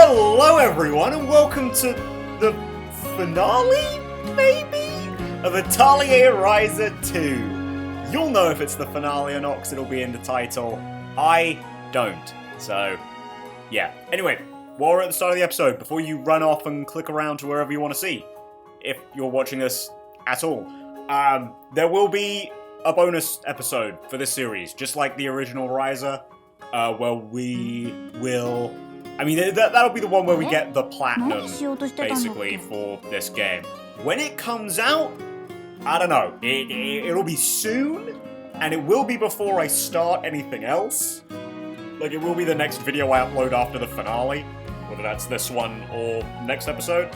Hello everyone and welcome to the finale, maybe? Of Atelier Ryza 2. You'll know if it's the finale or not because it'll be in the title. I don't. So, yeah. Anyway, while we're at the start of the episode, before you run off and click around to wherever you want to see, if you're watching this at all, there will be a bonus episode for this series, just like the original Ryza, where we will... I mean, that'll be the one where we get the platinum, basically, for this game. When it comes out, I don't know. It'll be soon, and it will be before I start anything else. Like, it will be the next video I upload after the finale, whether that's this one or next episode.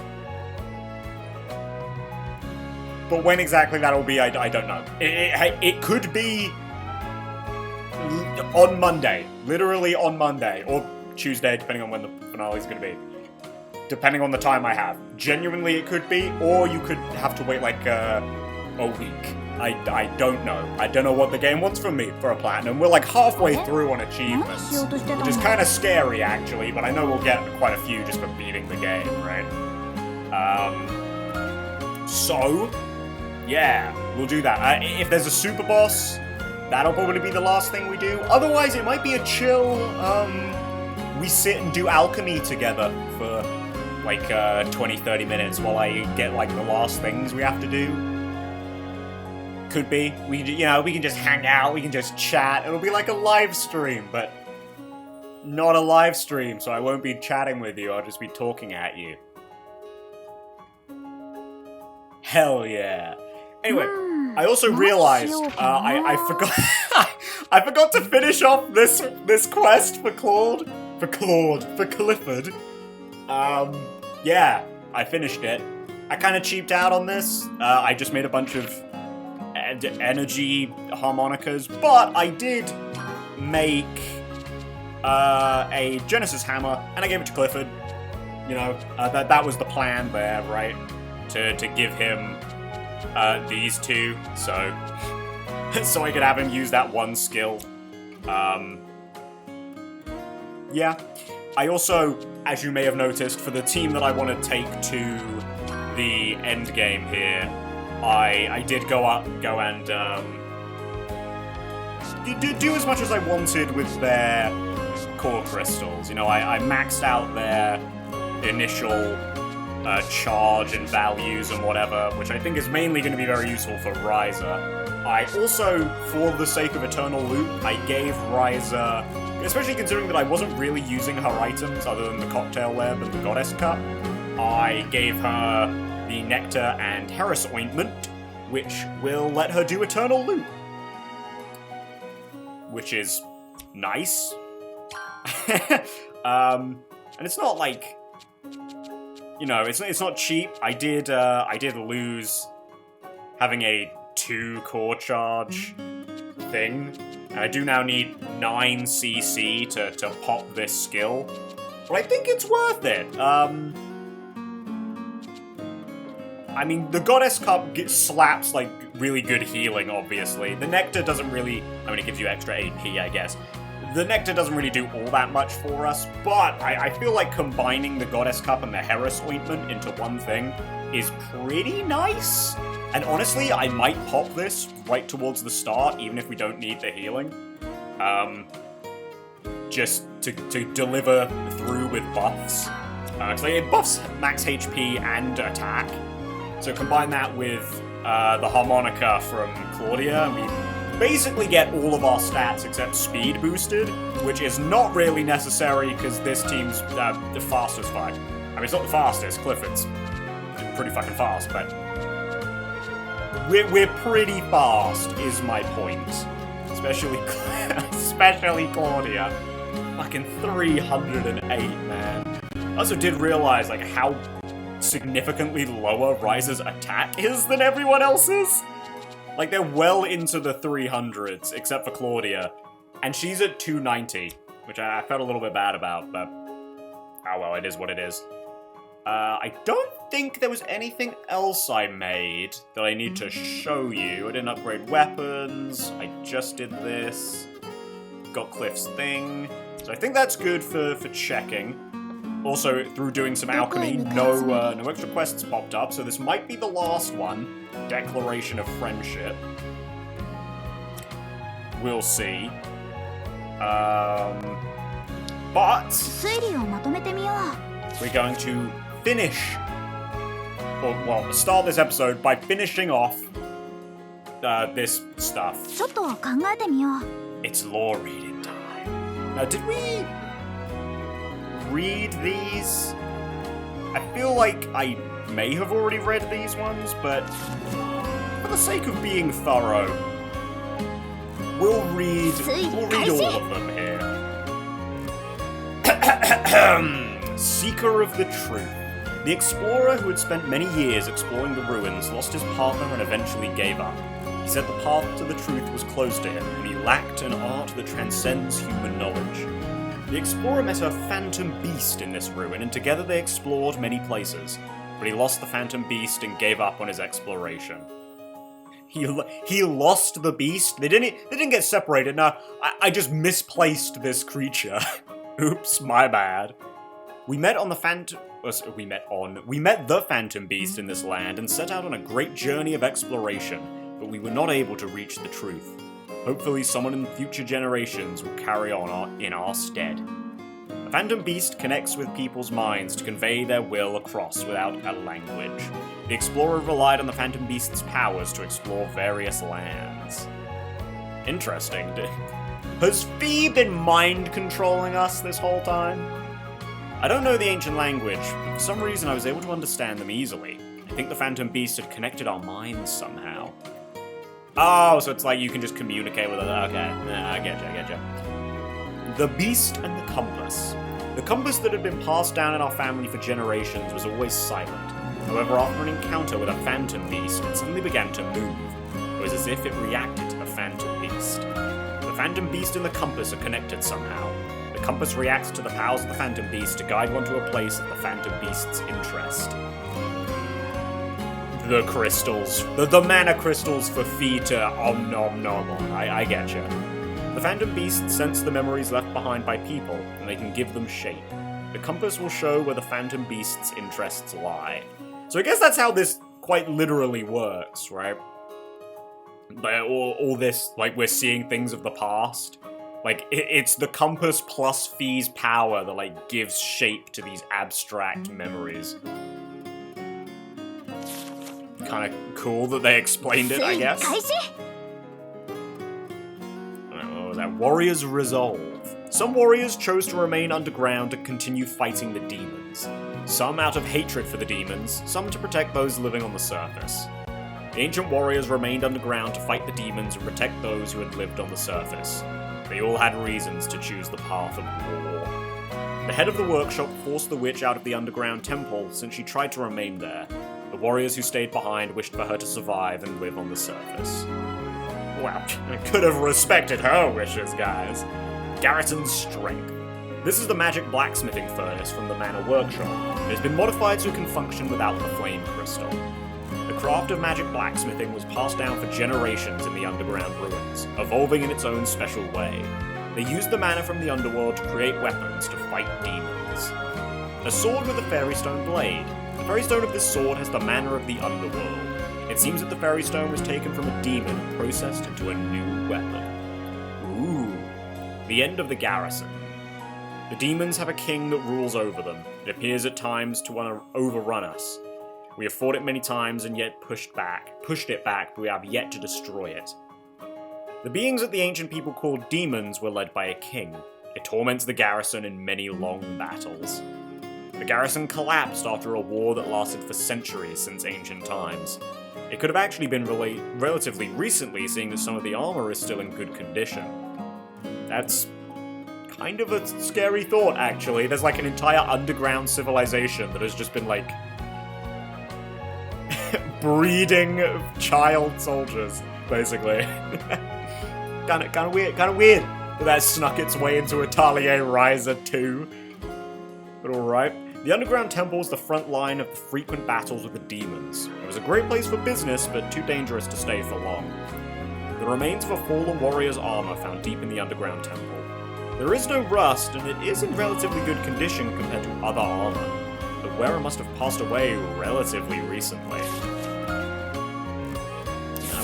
But when exactly that'll be, I don't know. It could be on Monday, literally on Monday, or Tuesday, depending on when the finale is going to be. Depending on the time I have. Genuinely, it could be, or you could have to wait like a week. I don't know. I don't know what the game wants from me for a platinum. We're like halfway through on achievements, which is kind of scary actually, but I know we'll get quite a few just for beating the game, right? So, yeah, we'll do that. If there's a super boss, that'll probably be the last thing we do. Otherwise, it might be a chill, we sit and do alchemy together for like 20-30 minutes while I get like the last things we have to do. Could be. We can just hang out, we can just chat. It'll be like a live stream, but not a live stream, so I won't be chatting with you, I'll just be talking at you. Hell yeah. Anyway, I also realized I forgot I forgot to finish off this quest for Clifford. Yeah, I finished it. I kind of cheaped out on this. I just made a bunch of energy harmonicas, but I did make a Genesis hammer, and I gave it to Clifford. You know, that was the plan there, right? To give him these two, so I could have him use that one skill. Yeah. I also, as you may have noticed, for the team that I want to take to the end game here, I did go and do as much as I wanted with their core crystals. You know, I maxed out their initial charge and values and whatever, which I think is mainly going to be very useful for Ryza. I also, for the sake of Eternal Loot, I gave Ryza, especially considering that I wasn't really using her items other than the Cocktail Lab and the Goddess Cup, I gave her the Nectar and Heris Ointment, which will let her do Eternal Loot. Which is nice. And it's not like, you know, it's not cheap. I did lose having a 2 core charge thing, and I do now need 9 CC to pop this skill, but I think it's worth it. I mean, the Goddess Cup slaps like really good healing, obviously. The Nectar doesn't really, I mean, it gives you extra AP, I guess. The Nectar doesn't really do all that much for us, but I feel like combining the Goddess Cup and the Heris Ointment into one thing is pretty nice. And honestly, I might pop this right towards the start, even if we don't need the healing. Just to deliver through with buffs. Because it buffs max HP and attack. So combine that with the harmonica from Claudia, and we basically get all of our stats except speed boosted, which is not really necessary because this team's the fastest fight. I mean, it's not the fastest, Clifford's pretty fucking fast, but we're pretty fast, is my point. Especially Claudia. Fucking 308, man. I also did realize, like, how significantly lower Ryza's attack is than everyone else's. Like, they're well into the 300s, except for Claudia. And she's at 290, which I felt a little bit bad about, but oh well, it is what it is. I don't think there was anything else I made that I need to show you. I didn't upgrade weapons, I just did this. Got Cliff's thing. So I think that's good for checking. Also, through doing some alchemy, no extra quests popped up, so this might be the last one. Declaration of Friendship. We'll see. But we're going to finish, or start this episode by finishing off this stuff. It's lore reading time. Now, did we read these? I feel like I may have already read these ones, but for the sake of being thorough, we'll read all of them here. Seeker of the Truth. The explorer who had spent many years exploring the ruins lost his partner and eventually gave up. He said the path to the truth was closed to him, and he lacked an art that transcends human knowledge. The explorer met a phantom beast in this ruin, and together they explored many places. But he lost the phantom beast and gave up on his exploration. He lost the beast? They didn't get separated. No, I just misplaced this creature. Oops, my bad. We met the phantom beast in this land and set out on a great journey of exploration, but we were not able to reach the truth. Hopefully someone in future generations will carry on in our stead. The phantom beast connects with people's minds to convey their will across without a language. The explorer relied on the phantom beast's powers to explore various lands. Interesting. Has Fee been mind-controlling us this whole time? I don't know the ancient language, but for some reason I was able to understand them easily. I think the phantom beast had connected our minds somehow. Oh, so it's like you can just communicate with it. Okay, I get you. The Beast and the Compass. The compass that had been passed down in our family for generations was always silent. However, after an encounter with a phantom beast, it suddenly began to move. It was as if it reacted to the phantom beast. The phantom beast and the compass are connected somehow. The compass reacts to the powers of the phantom beast to guide one to a place of the phantom beast's interest. The crystals. The mana crystals for Fee to om-nom on. I get you. The phantom beasts sense the memories left behind by people, and they can give them shape. The compass will show where the phantom beast's interests lie. So I guess that's how this quite literally works, right? But all this, like, we're seeing things of the past. Like, it's the compass plus Fee's power that, like, gives shape to these abstract memories. Kind of cool that they explained it, I guess. That Warrior's Resolve. Some warriors chose to remain underground to continue fighting the demons. Some out of hatred for the demons, some to protect those living on the surface. The ancient warriors remained underground to fight the demons and protect those who had lived on the surface. They all had reasons to choose the path of war. The head of the workshop forced the witch out of the underground temple since she tried to remain there. The warriors who stayed behind wished for her to survive and live on the surface. Well, I could have respected her wishes, guys. Garrison's Strength. This is the magic blacksmithing furnace from the Manor Workshop. It has been modified so it can function without the flame crystal. The craft of magic blacksmithing was passed down for generations in the underground ruins, evolving in its own special way. They used the mana from the underworld to create weapons to fight demons. A sword with a fairy stone blade. The fairy stone of this sword has the mana of the underworld. It seems that the fairy stone was taken from a demon and processed into a new weapon. Ooh. The end of the garrison. The demons have a king that rules over them. It appears at times to want to overrun us. We have fought it many times and yet pushed it back, but we have yet to destroy it. The beings that the ancient people called demons were led by a king. It torments the garrison in many long battles. The garrison collapsed after a war that lasted for centuries since ancient times. It could have actually been relatively recently, seeing that some of the armor is still in good condition. That's kind of a scary thought, actually. There's like an entire underground civilization that has just been like breeding child soldiers, basically. kind of weird that snuck its way into Atelier Ryza 2. But alright. The underground temple was the front line of the frequent battles with the demons. It was a great place for business, but too dangerous to stay for long. The remains of a fallen warrior's armor found deep in the underground temple. There is no rust, and it is in relatively good condition compared to other armor. The wearer must have passed away relatively recently.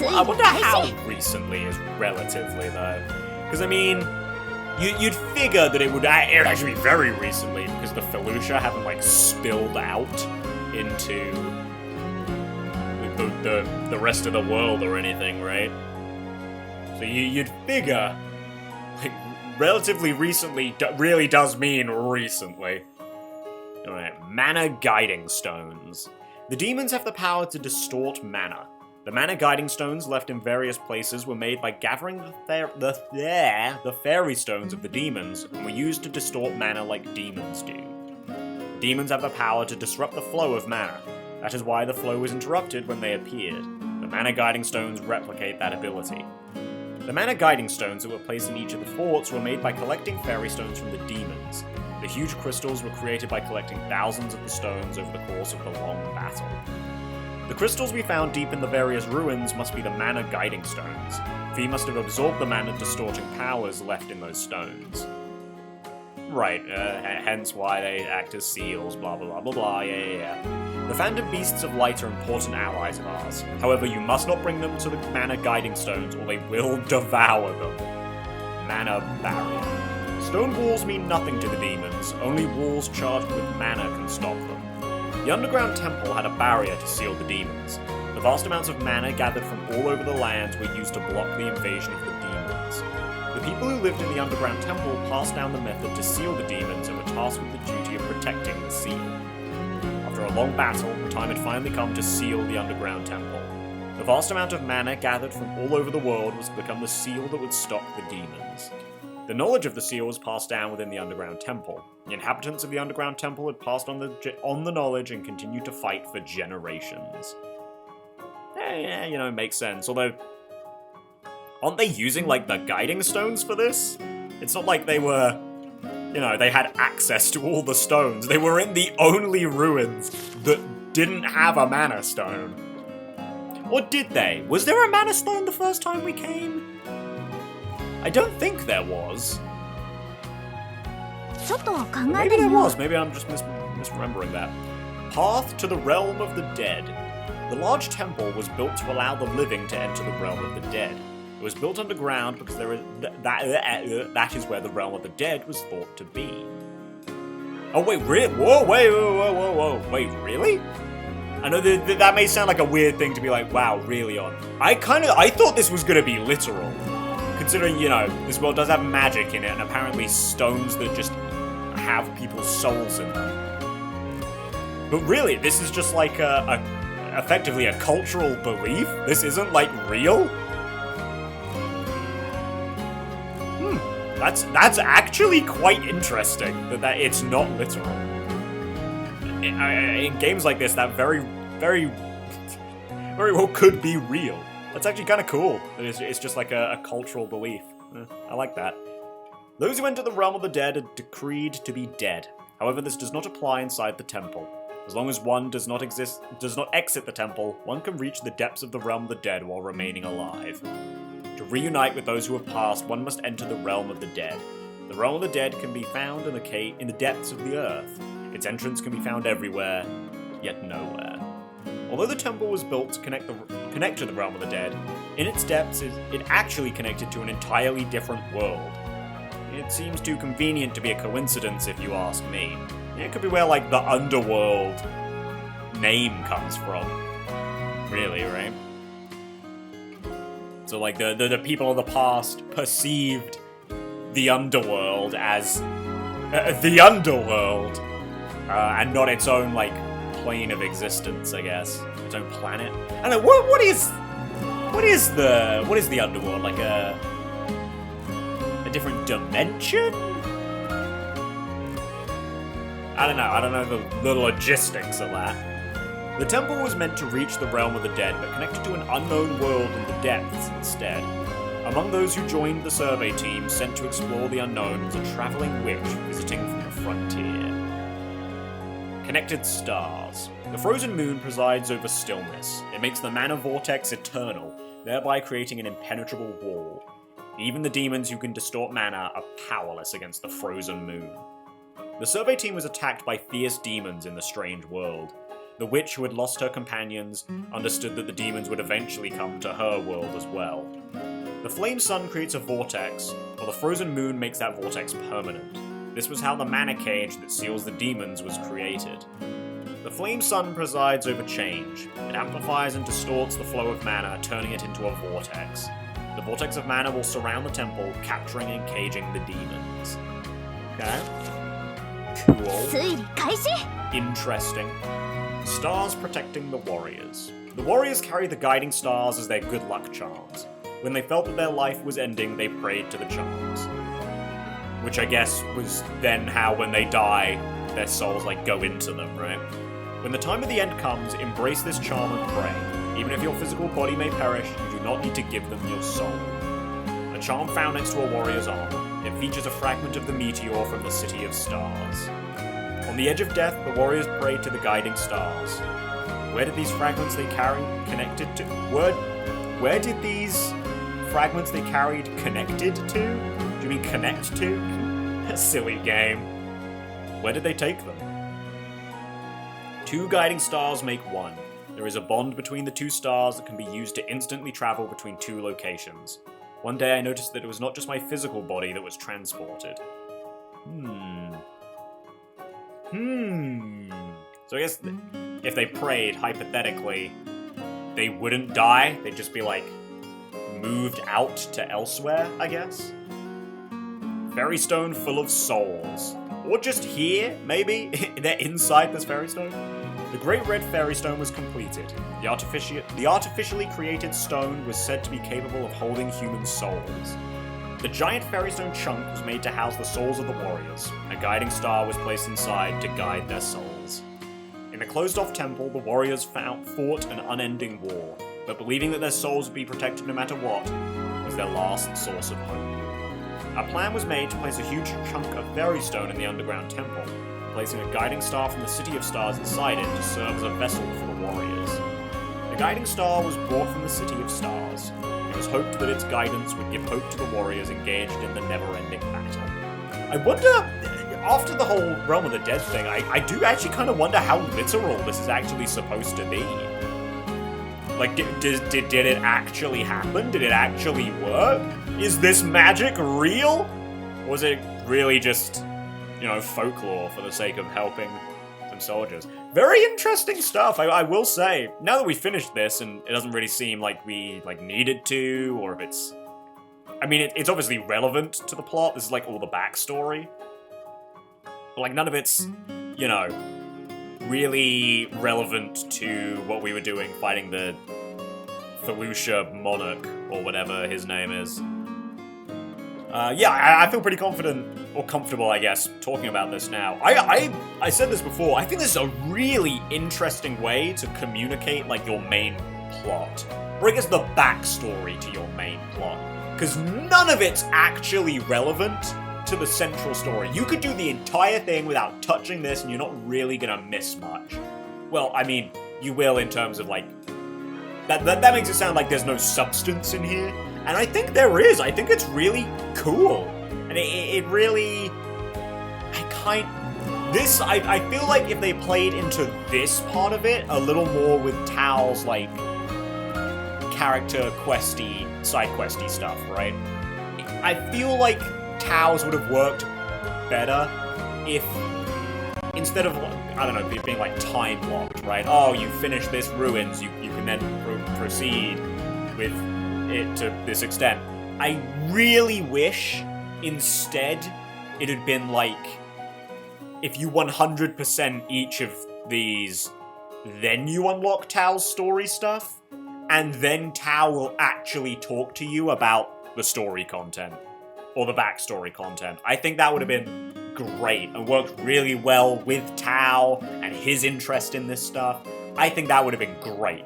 I wonder how recently is relatively, though. Because, I mean, you'd figure that it would actually be very recently, because the Felucia haven't, like, spilled out into the rest of the world or anything, right? So you'd figure, like, relatively recently really does mean recently. Alright, mana guiding stones. The demons have the power to distort mana. The mana guiding stones left in various places were made by gathering the fairy stones of the demons and were used to distort mana like demons do. Demons have the power to disrupt the flow of mana. That is why the flow was interrupted when they appeared. The mana guiding stones replicate that ability. The mana guiding stones that were placed in each of the forts were made by collecting fairy stones from the demons. The huge crystals were created by collecting thousands of the stones over the course of the long battle. The crystals we found deep in the various ruins must be the mana guiding stones. Fee must have absorbed the mana distorting powers left in those stones. Right, hence why they act as seals, blah blah blah blah blah, yeah. The Phantom Beasts of Light are important allies of ours. However, you must not bring them to the mana guiding stones or they will devour them. Mana barrier. Stone walls mean nothing to the demons, only walls charged with mana can stop them. The underground temple had a barrier to seal the demons. The vast amounts of mana gathered from all over the lands were used to block the invasion of the demons. The people who lived in the underground temple passed down the method to seal the demons and were tasked with the duty of protecting the seal. After a long battle, the time had finally come to seal the underground temple. The vast amount of mana gathered from all over the world was to become the seal that would stop the demons. The knowledge of the seal was passed down within the underground temple. The inhabitants of the underground temple had passed on the knowledge and continued to fight for generations. Yeah, makes sense. Although, aren't they using, like, the guiding stones for this? It's not like they were, they had access to all the stones. They were in the only ruins that didn't have a mana stone. Or did they? Was there a mana stone the first time we came? I don't think there was. Maybe there was. Maybe I'm just misremembering that. Path to the realm of the dead. The large temple was built to allow the living to enter the realm of the dead. It was built underground because that is where the realm of the dead was thought to be. Oh wait, whoa, wait, really? I know that may sound like a weird thing to be like, wow, really on. I thought this was gonna be literal. Considering, this world does have magic in it, and apparently stones that just have people's souls in them. But really, this is just like effectively a cultural belief? This isn't, like, real? That's actually quite interesting, that it's not literal. In games like this, that very, very, very well could be real. That's actually kind of cool. It's just like a cultural belief. I like that. Those who enter the realm of the dead are decreed to be dead. However, this does not apply inside the temple. As long as one does not exit the temple, one can reach the depths of the realm of the dead while remaining alive. To reunite with those who have passed, one must enter the realm of the dead. The realm of the dead can be found in the depths of the earth. Its entrance can be found everywhere, yet nowhere. Although the temple was built to connect to the realm of the dead, in its depths it actually connected to an entirely different world. It seems too convenient to be a coincidence if you ask me. It could be where, like, the underworld name comes from. Really, right? So, like, the people of the past perceived the underworld as the underworld, and not its own, like, plane of existence, I guess. Its own planet. I don't know, what is the underworld? Like a different dimension? I don't know the logistics of that. The temple was meant to reach the realm of the dead, but connected to an unknown world in the depths instead. Among those who joined the survey team sent to explore the unknown was a traveling witch visiting from the frontier. Connected stars. The frozen moon presides over stillness. It makes the mana vortex eternal, thereby creating an impenetrable wall. Even the demons who can distort mana are powerless against the frozen moon. The survey team was attacked by fierce demons in the strange world. The witch who had lost her companions understood that the demons would eventually come to her world as well. The flame sun creates a vortex, while the frozen moon makes that vortex permanent. This was how the mana cage that seals the demons was created. The flame sun presides over change. It amplifies and distorts the flow of mana, turning it into a vortex. The vortex of mana will surround the temple, capturing and caging the demons. Okay. Cool. Interesting. Stars protecting the warriors. The warriors carry the guiding stars as their good luck charms. When they felt that their life was ending, they prayed to the charms. Which I guess was then how, when they die, their souls, go into them, right? When the time of the end comes, embrace this charm and pray. Even if your physical body may perish, you do not need to give them your soul. A charm found next to a warrior's armor. It features a fragment of the meteor from the City of Stars. On the edge of death, the warriors prayed to the guiding stars. Where did these fragments they carried connected to? Where did these fragments they carried connected to? Do you mean connect to? Silly game. Where did they take them? Two guiding stars make one. There is a bond between the two stars that can be used to instantly travel between two locations. One day I noticed that it was not just my physical body that was transported. So I guess if they prayed, hypothetically, they wouldn't die. They'd just be, moved out to elsewhere, I guess? Fairy stone full of souls. Or just here, maybe? They're inside this fairy stone? The Great Red Fairy Stone was completed. The artificially created stone was said to be capable of holding human souls. The giant fairy stone chunk was made to house the souls of the warriors. A guiding star was placed inside to guide their souls. In the closed-off temple, the warriors fought an unending war, but believing that their souls would be protected no matter what, was their last source of hope. A plan was made to place a huge chunk of fairy stone in the underground temple, placing a guiding star from the City of Stars inside it to serve as a vessel for the warriors. The guiding star was brought from the City of Stars. It was hoped that its guidance would give hope to the warriors engaged in the never-ending battle. I wonder, after the whole Realm of the Dead thing, I do actually kind of wonder how literal this is actually supposed to be. Did it actually happen? Did it actually work? Is this magic real? Or was it really just, folklore for the sake of helping some soldiers? Very interesting stuff, I will say. Now that we finished this, and it doesn't really seem like we, needed to, or if it's... it's obviously relevant to the plot. This is, all the backstory. But, none of it's, really relevant to what we were doing, fighting the Felucia Monarch, or whatever his name is. I feel pretty confident, or comfortable, I guess, talking about this now. I said this before, I think this is a really interesting way to communicate, your main plot. Or I guess the backstory to your main plot. Because none of it's actually relevant to the central story. You could do the entire thing without touching this, and you're not really gonna miss much. Well, you will in terms of, that makes it sound like there's no substance in here. And I think there is. I think it's really cool. And it really... I feel like if they played into this part of it a little more with Tao's, character questy, side questy stuff, right? I feel like Tao's would have worked better if, instead of, it being, time locked, right? Oh, you finish this ruins, you can then proceed with it to this extent. I really wish instead it had been if you 100% each of these, then you unlock Tao's story stuff, and then Tao will actually talk to you about the story content, or the backstory content. I think that would have been great, and worked really well with Tao, and his interest in this stuff. I think that would have been great.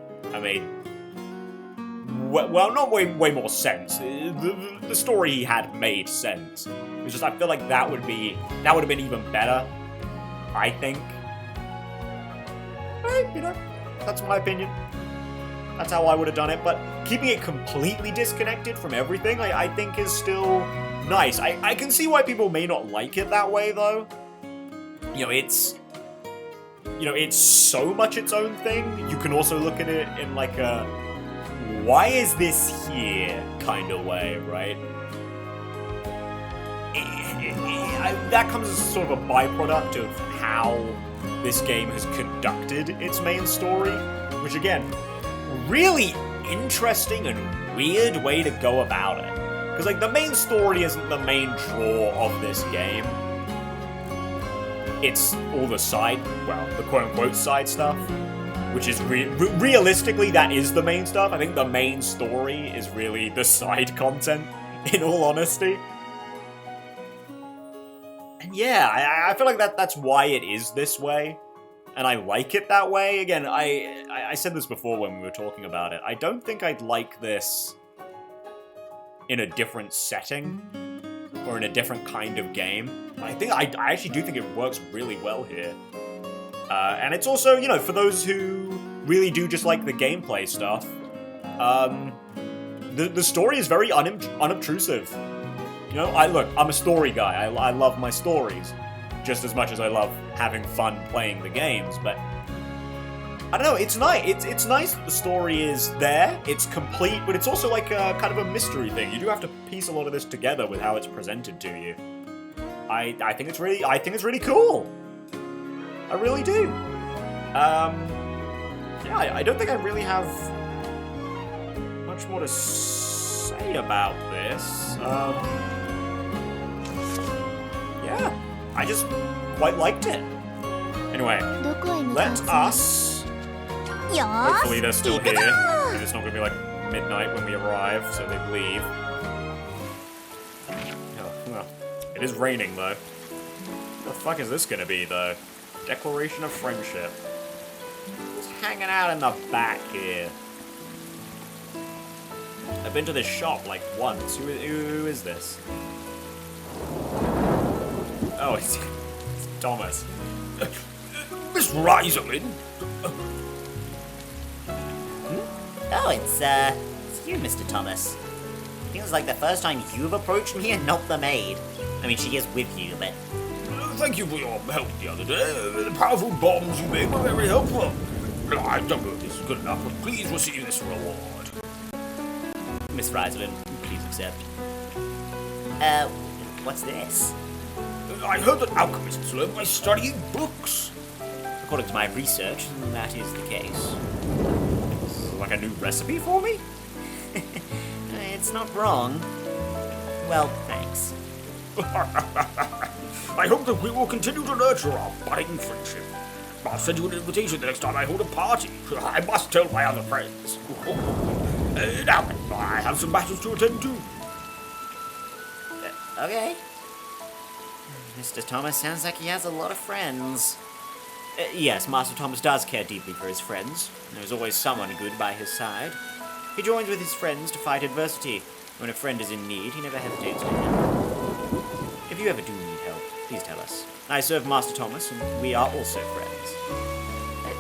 Well, not way more sense. The story he had made sense. It's just I feel like that would have been even better. I think. Right, that's my opinion. That's how I would have done it. But keeping it completely disconnected from everything, I think is still nice. I can see why people may not like it that way, though. You know, it's so much its own thing. You can also look at it in like a, why is this here kind of way, right? That comes as sort of a byproduct of how this game has conducted its main story, which again, really interesting and weird way to go about it. Because like the main story isn't the main draw of this game. It's all the side, well, the quote-unquote side stuff, which is realistically, that is the main stuff. I think the main story is really the side content, in all honesty. And yeah, I feel like that's why it is this way, and I like it that way. Again, I said this before when we were talking about it. I don't think I'd like this in a different setting, or in a different kind of game. I actually do think it works really well here. And it's also, you know, for those who really do just like the gameplay stuff, the story is very unobtrusive. You know, I'm a story guy. I love my stories just as much as I love having fun playing the games, but I don't know, it's nice. It's nice that the story is there, it's complete, but it's also like a kind of a mystery thing. You do have to piece a lot of this together with how it's presented to you. I think it's really cool. I really do. Yeah, I don't think I really have much more to say about this. Yeah, I just quite liked it. Anyway, let us... Hopefully they're still here, because it's not going to be like midnight when we arrive, so they leave. Oh, well, it is raining, though. What the fuck is this going to be, though? Declaration of friendship. Who's hanging out in the back here? I've been to this shop, like, once. Who is this? Oh, it's Thomas. Miss Ryza. Oh, it's you, Mr. Thomas. Feels like the first time you've approached me and not the maid. I mean, she is with you, but... Thank you for your help the other day. The powerful bombs you made were very helpful. I don't know if this is good enough, but please receive this reward. Miss Ryza, please accept. What's this? I heard that alchemists learn by studying books. According to my research, that is the case. Like a new recipe for me? It's not wrong. Well, thanks. I hope that we will continue to nurture our budding friendship. I'll send you an invitation the next time I hold a party. I must tell my other friends. Now, I have some matters to attend to. Okay. Mr. Thomas sounds like he has a lot of friends. Yes, Master Thomas does care deeply for his friends. There's always someone good by his side. He joins with his friends to fight adversity. When a friend is in need, he never hesitates to help. If you ever do need help, please tell us. I serve Master Thomas, and we are also friends.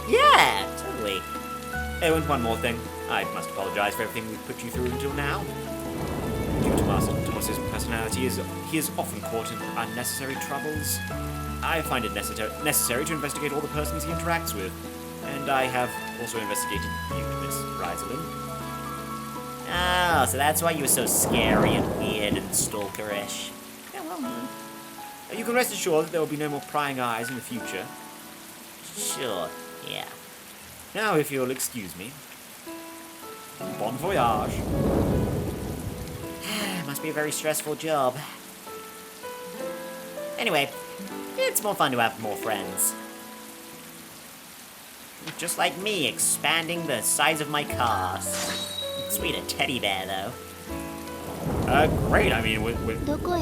Yeah, totally. Oh, and one more thing. I must apologize for everything we've put you through until now. Due to Master Thomas's personality, he is often caught in unnecessary troubles. I find it necessary to investigate all the persons he interacts with. And I have also investigated you, Miss Ryza. Oh, so that's why you were so scary and weird and stalkerish. Yeah, well, you can rest assured that there will be no more prying eyes in the future. Sure, yeah. Now, if you'll excuse me. Bon voyage. Must be a very stressful job. Anyway, it's more fun to have more friends. Just like me, expanding the size of my car. Sweet, a teddy bear, though. Great, I mean,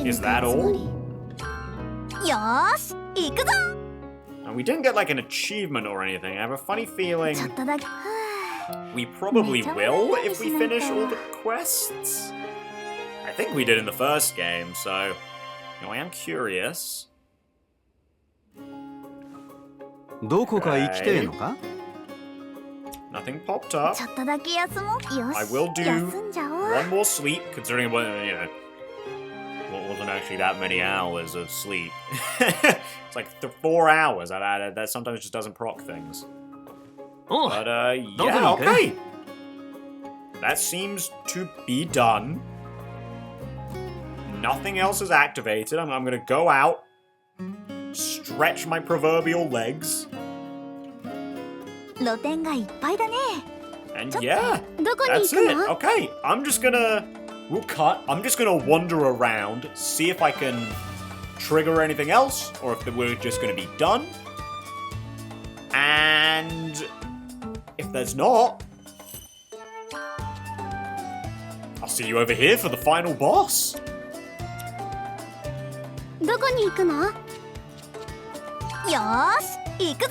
is that all? And we didn't get, like, an achievement or anything. I have a funny feeling we probably will if we finish all the quests. I think we did in the first game, so, you know, I am curious. どこか行きてえのか? Nothing popped up. ちょっとだけ休もう。よし。 I will do 休んじゃおう。 one more sleep, considering it wasn't actually that many hours of sleep. It's like 4 hours. That sometimes just doesn't proc things. おう But どこに yeah, 行く okay. That seems to be done. Nothing else is activated. I'm gonna go out, stretch my proverbial legs, 露店がいっぱいだね。 and ちょっと yeah, どこに行 that's く it. の？ Okay, we'll cut. I'm just gonna wander around, see if I can trigger anything else, or if we're just gonna be done. And if there's not, I'll see you over here for the final boss. どこに行くの？よーし、行くぞ。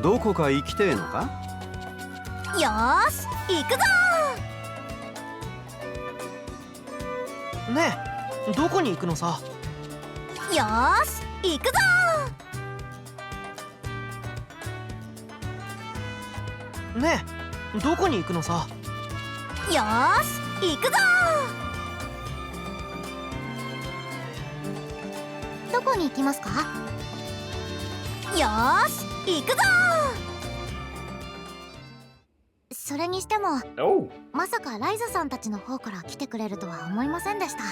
どこか行きてえのか？よーし、行くぞ。ねえ、どこに行くのさ？よーし、行くぞ。ねえ、どこに行くのさ？よーし、行くぞ。どこに行きますか？よーし、行くぞ。それにしても、 Oh, まさかライザさんたちの方から来てくれるとは思いませんでした。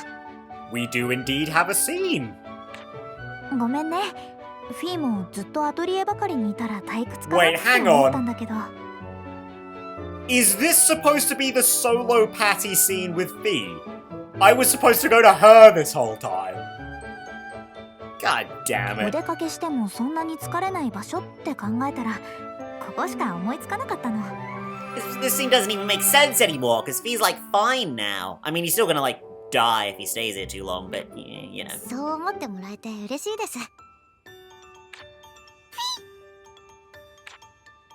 we do indeed have a scene. ごめんね。フィーもずっとアトリエばかりにいたら退屈かな Wait, って hang 思 on. ったんだけど。 Is this supposed to be the solo patty scene with Fee? I was supposed to go to her this whole time. God damn お it. 出かけしてもそんなに疲れない場所って考えたら、ここしか思いつかなかったの。 This scene doesn't even make sense anymore, because Fee's like fine now. I mean, he's still gonna like die if he stays here too long, but you know. そう思ってもらえて嬉しいです。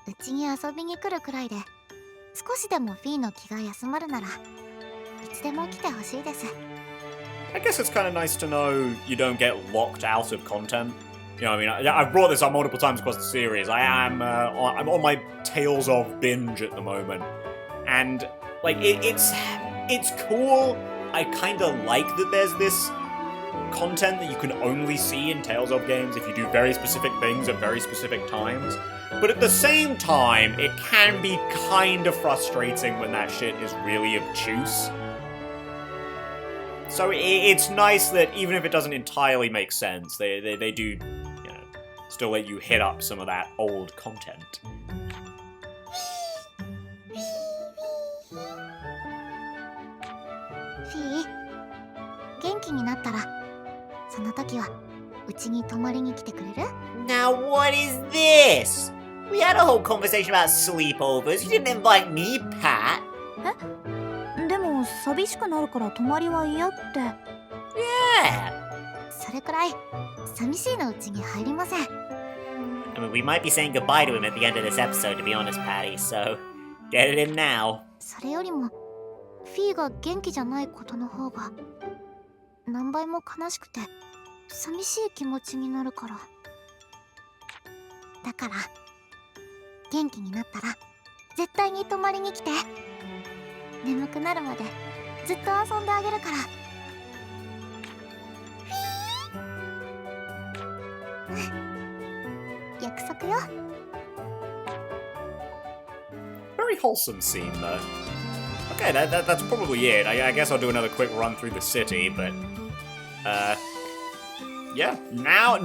うちに遊びに来るくらいで、少しでもフィーの気が休まるなら、いつでも来てほしいです。 I guess it's kind of nice to know you don't get locked out of content. You know, I mean, I've brought this up multiple times across the series. I'm on my Tales of binge at the moment, and like it's cool. I kind of like that there's this content that you can only see in Tales of games if you do very specific things at very specific times. But at the same time, it can be kind of frustrating when that shit is really obtuse. So it's nice that even if it doesn't entirely make sense, they do, you know, still let you hit up some of that old content. フィー、元気になったら、その時はうちに泊まりに来てくれる？ Now what is this? We had a whole conversation about sleepovers. You didn't invite me, Pat. でも寂しくなるから泊まりは嫌って。 Yeah. それくらい寂しいのうちに入りません。 I mean, we might be saying goodbye to him at the end of this episode, to be honest, Patty, so get it in now. それよりもフィーが元気じゃないことの方が何倍も悲しくて寂しい気持ちになるから。だから元気になったら絶対に泊まりに来て。眠くなるまでずっと遊んであげるから。約束よ。 Very wholesome scene, though. Okay, that's probably it. I guess I'll do another quick run through the city, but yeah. Now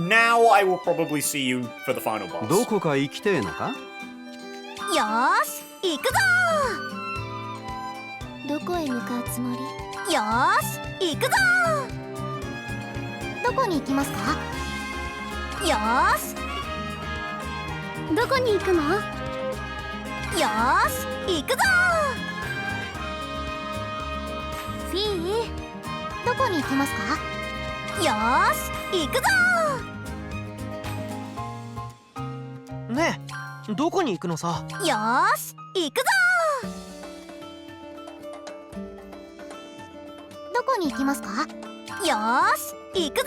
I will probably see you for the final boss. どこか行きてえのか？よーし、行くぞー。どこへ向かうつもり？よーし、行くぞー。どこに行きますか？よーし。どこに行くの？よーし、行くぞー。フィー、どこに行きますか？よーし、行くぞねえ、どこに行くのさ？ー。よーし、行くぞー。どこに行きますか？よーし、行くぞ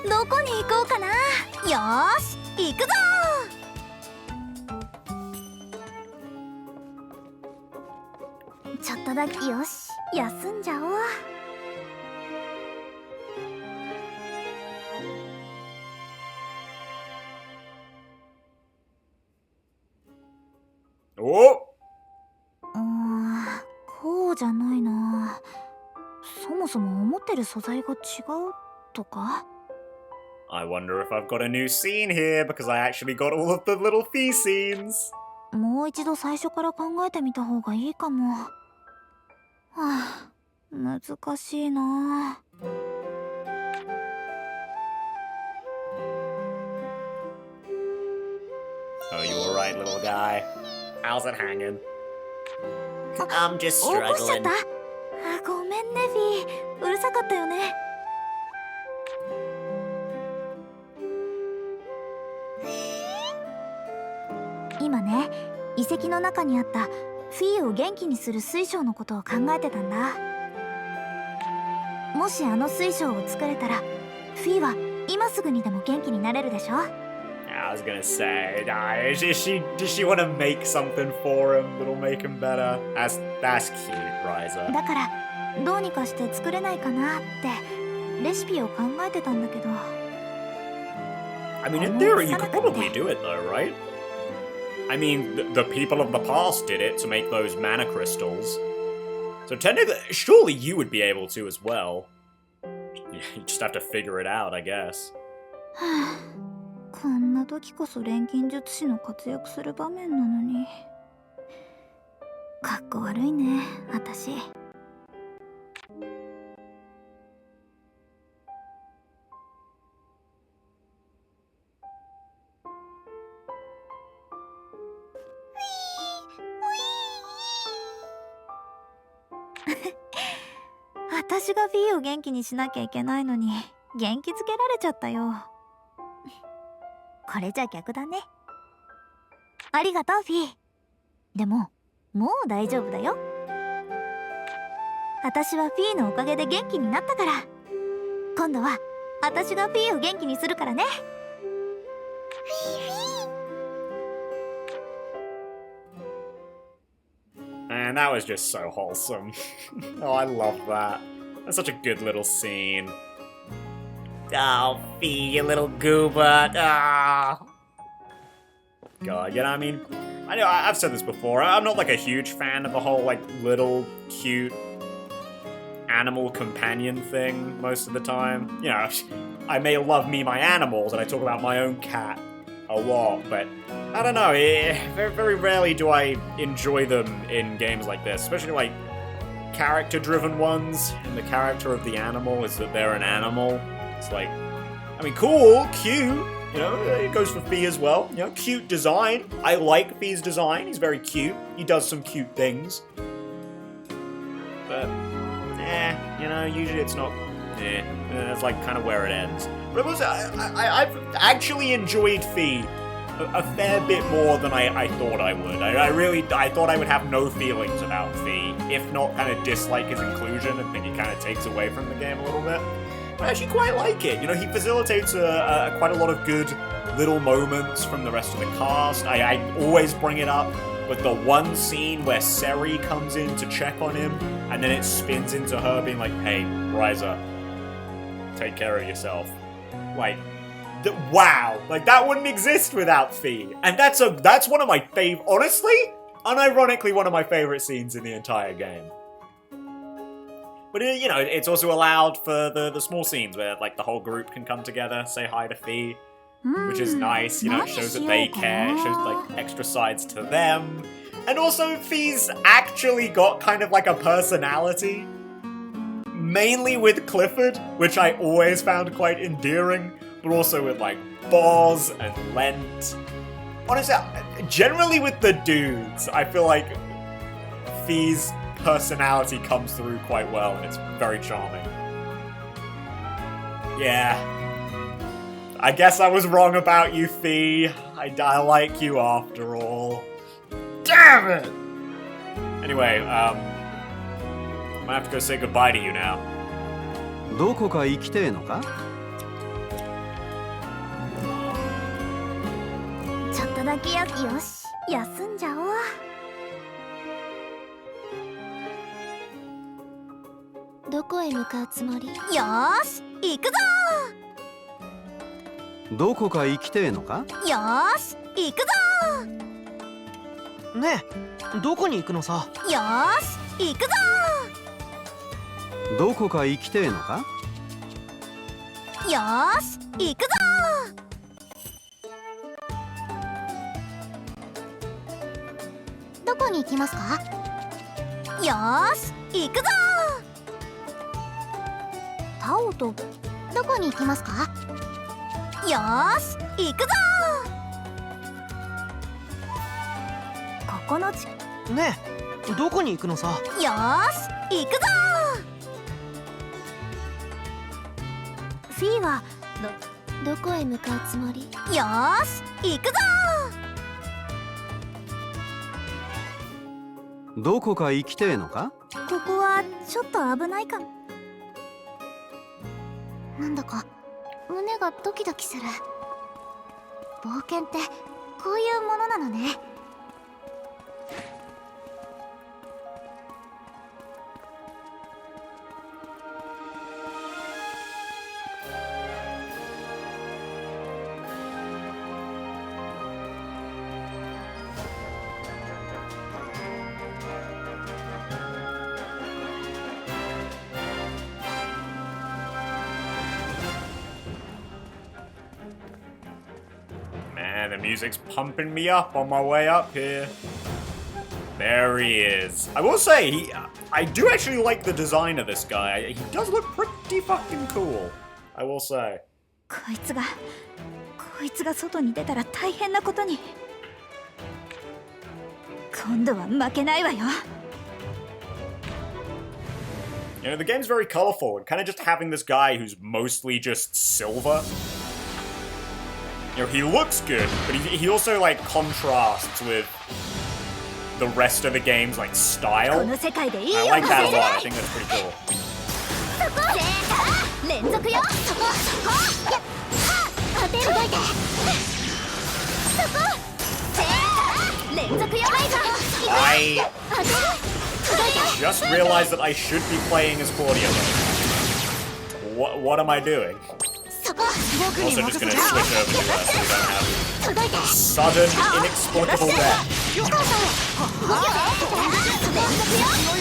どこに行こうかな。よーし行くぞ。ちょっとだけよし休んじゃおう。おこうじゃないな。そもそも思ってる素材が違うとか。 I wonder if I've got a new scene here because I actually got all of the little fee scenes. もう一度最初から考えてみた方がいいかも。はあ、難しいな。Oh, you alright, little guy? How's it hanging? I'm just 起こしちゃっ struggling. た。ごめんねフィー、うるさかったよね。今ね、遺跡の中にあったフィーを元気にする水晶のことを考えてたんだ。もしあの水晶を作れたらフィーは今すぐにでも元気になれるでしょ。 I was gonna say, does she want to make something for him that'll make him better? That's cute, Ryza. だからどうにかして作れないかなってレシピを考えてたんだけど。 I mean, in theory, you could probably do it though, right? I mean, the people of the past did it to make those mana crystals. So technically, surely you would be able to as well. You just have to figure it out, I guess. はあ、こんな時こそ錬金術師の活躍する場面なのに。かっこ悪いね、私。私がフィーを元気にしなきゃいけないのに元気づけられちゃったよ。これじゃ逆だね。ありがとうフィー。でももう大丈夫だよ。私はフィーのおかげで元気になったから、今度は私がフィーを元気にするからね。Man, that was just so wholesome. Oh, I love that. That's such a good little scene. Oh, Fee, you little goober. Ah. God, you know, I mean, I know I've said this before. I'm not like a huge fan of the whole like little cute animal companion thing most of the time. You know, I may love me my animals, and I talk about my own cat a lot, but I don't know. Very, very rarely do I enjoy them in games like this, especially like character-driven ones. And the character of the animal is that they're an animal. It's like, I mean, cool, cute. You know, it goes for Fee as well. You know, cute design. I like Fee's design. He's very cute. He does some cute things. But, you know, usually it's not. That's like kind of where it ends. But it was, I've actually enjoyed Fee a fair bit more than I thought I would. I thought I would have no feelings about Fee, if not kind of dislike his inclusion and think he kind of takes away from the game a little bit. But I actually quite like it. You know, he facilitates quite a lot of good little moments from the rest of the cast. I always bring it up with the one scene where Seri comes in to check on him, and then it spins into her being like, "Hey, Ryza, take care of yourself." Like, wow, like that wouldn't exist without Fee, and that's one of my honestly, unironically, one of my favorite scenes in the entire game. But you know, it's also allowed for the small scenes where like the whole group can come together, say hi to Fee, which is nice. You know, it shows that they care. It shows like extra sides to them, and also Fee's actually got kind of like a personality. Mainly with Clifford, which I always found quite endearing, but also with like Boz and Lent. Honestly, generally with the dudes, I feel like Fee's personality comes through quite well, and it's very charming. Yeah. I guess I was wrong about you, Fee. I like you after all. Damn it! Anyway, I'm gonna have to go say goodbye to you now. どこか行きてえのか？だけよし休んじゃおう。どこへ向かうつもり？よーし行くぞどこか行きてえのか？ー。よーし行くぞねえどこに行くのさ？ー。よーし行くぞどこか行きてえのか？ー。よーし行くぞー。どこに行きますか？よーし行くぞー。タオとどこに行きますか？よーし行くぞー。ここのちねえどこに行くのさ？よーし行くぞー。フィーはどこへ向かうつもり？よーし行くぞどこか行きてえのか？ー。ここはちょっと危ないかも。なんだか胸がドキドキする。冒険ってこういうものなのね。Man, the music's pumping me up on my way up here. There he is. I will say, I do actually like the design of this guy. He does look pretty fucking cool. I will say. こいつが外に出たら大変なことに。今度は負けないわよ。You know, the game's very colorful, and kind of just having this guy who's mostly just silver. You know, he looks good, but he also, like, contrasts with the rest of the game's, like, こ style. の世界でいい I よ like that a lot. I think that's pretty cool. 連続よ。そこ当てる。届いて。そこ連続よ。I 当てる。届いて。 just realized that I should be playing as Claudia. What am I doing? そこ Also just gonna switch over to so we don't have 届いて。 sudden, inexplicable death. 強い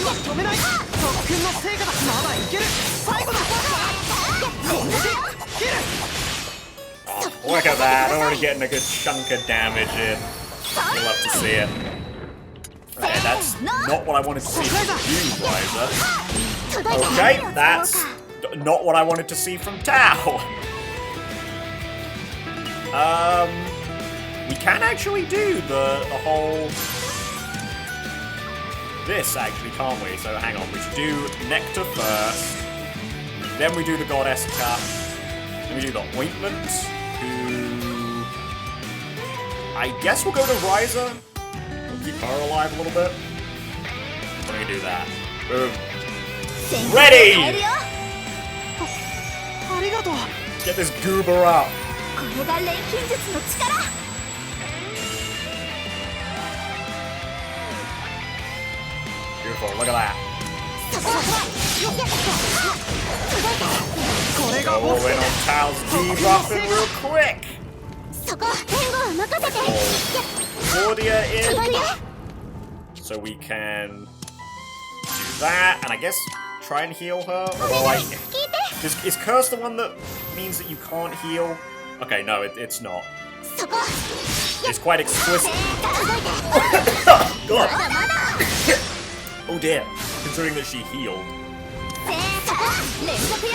は止めない特訓の成果だまだいける最後だこれで切る Look at that, already getting a good chunk of damage in. You'll love to see it. Okay, that's not what I wanted to see from you, Ryza. Okay, that's not what I wanted to see from Tao. We can actually do the whole... this, actually, can't we? So hang on, we should do Nectar first. Then we do the Goddess Cup. Then we do the Ointment, who... I guess we'll go to Ryza. We'll keep her alive a little bit. We're gonna do that. Boom. Ready! ありがとう Get this goober up. これが錬金術の力。 Beautiful, look at that. これが Go 僕 all in on Tao's debuffing real quick. そこ援護を任せて。 Claudia in. So we can do that, and I guess try and heal her. Or like, is Curse the one that means that you can't heal? Okay, no, it's not. そこ It's quite explicit. 届いて。 God. Oh dear. Considering that she healed. そこ連続よ。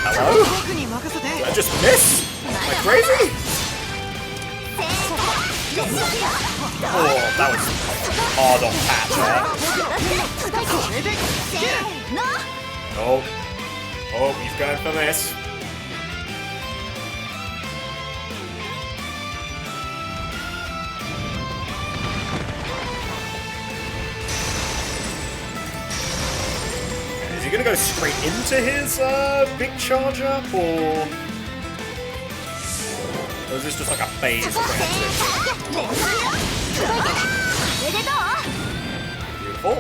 Hello? 僕に任せて Did I just miss? Am I crazy? 連続よ。 Oh, that was hard on Pat there. 届いて。これでせーの。 Oh. Oh, he's going for this. Is he gonna go straight into his big charge up, or Or is this just like a phase transition? Beautiful.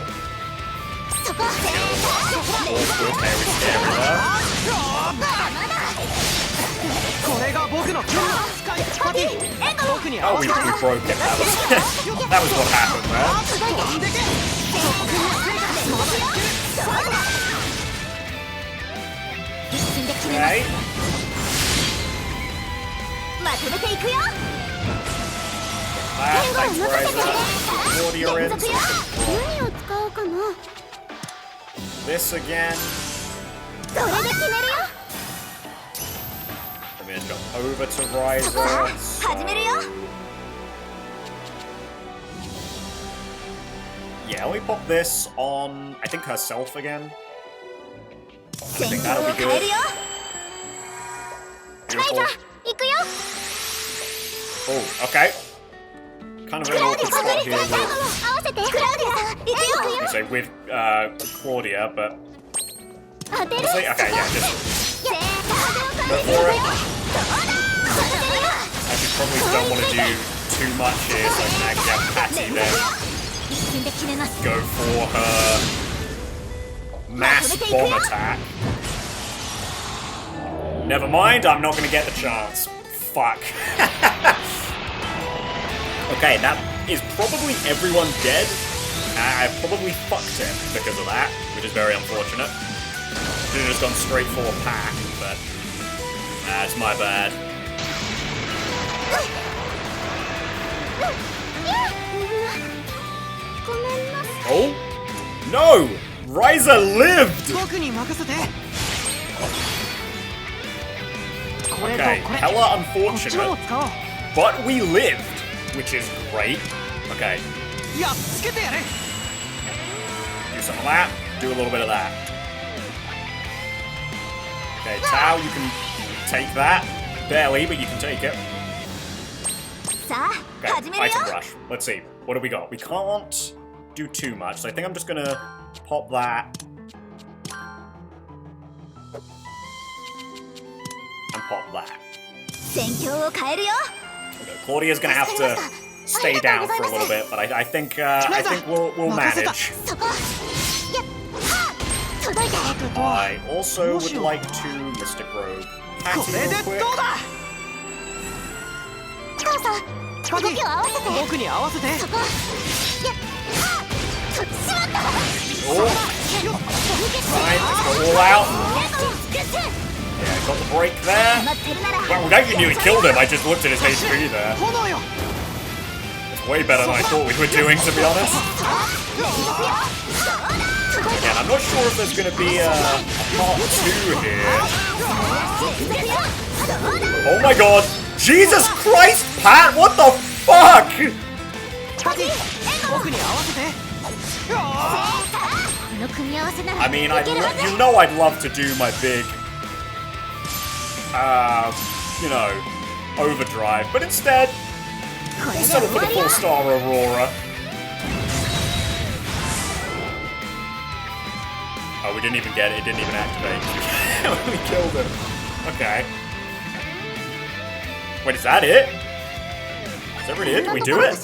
Oh, we broke it. That was what happened, man. Okay. Thanks, Ryza. Claudia in. This again. I'm gonna jump over to Ryza. Yeah, let me pop this on, I think, herself again. I think that'll be good. Beautiful. Oh, okay. Kind of an awkward spot here with Claudia, but honestly, okay, yeah, just go for it. Actually, probably don't want to do too much here, so I can actually have Patty then go for her mass bomb attack. Never mind, I'm not going to get the chance. Fuck. Okay, that is probably everyone dead. I probably fucked him because of that, which is very unfortunate. Should have just gone straight for a pack, but that's my bad. Oh? No! Ryza lived! Okay, hella unfortunate, but we lived, which is great. Okay. Do some of that, do a little bit of that. Okay, Tao, you can take that. Barely, but you can take it. Okay, item rush. Let's see. What do we got? We can't do too much, so I think I'm just gonna pop that. And pop that. Okay, Claudia's gonna have to stay down for a little bit, but I think we'll manage. I also would like to Mystic Robe Patty real quick. Oh. Fine, let's go all out. Yeah, got the break there. Well, we actually nearly killed him. I just looked at his HP there. It's way better than I thought we were doing, to be honest. Again, I'm not sure if there's going to be a part 2 here. Oh my god! Jesus Christ, Pat! What the fuck?! I mean, you know I'd love to do my big, you know, overdrive, but instead, we'll settle for the full star Aurora. Oh, we didn't even get it. It didn't even activate. We killed him. Okay. Wait, is that it? Is that really it? Did we do it?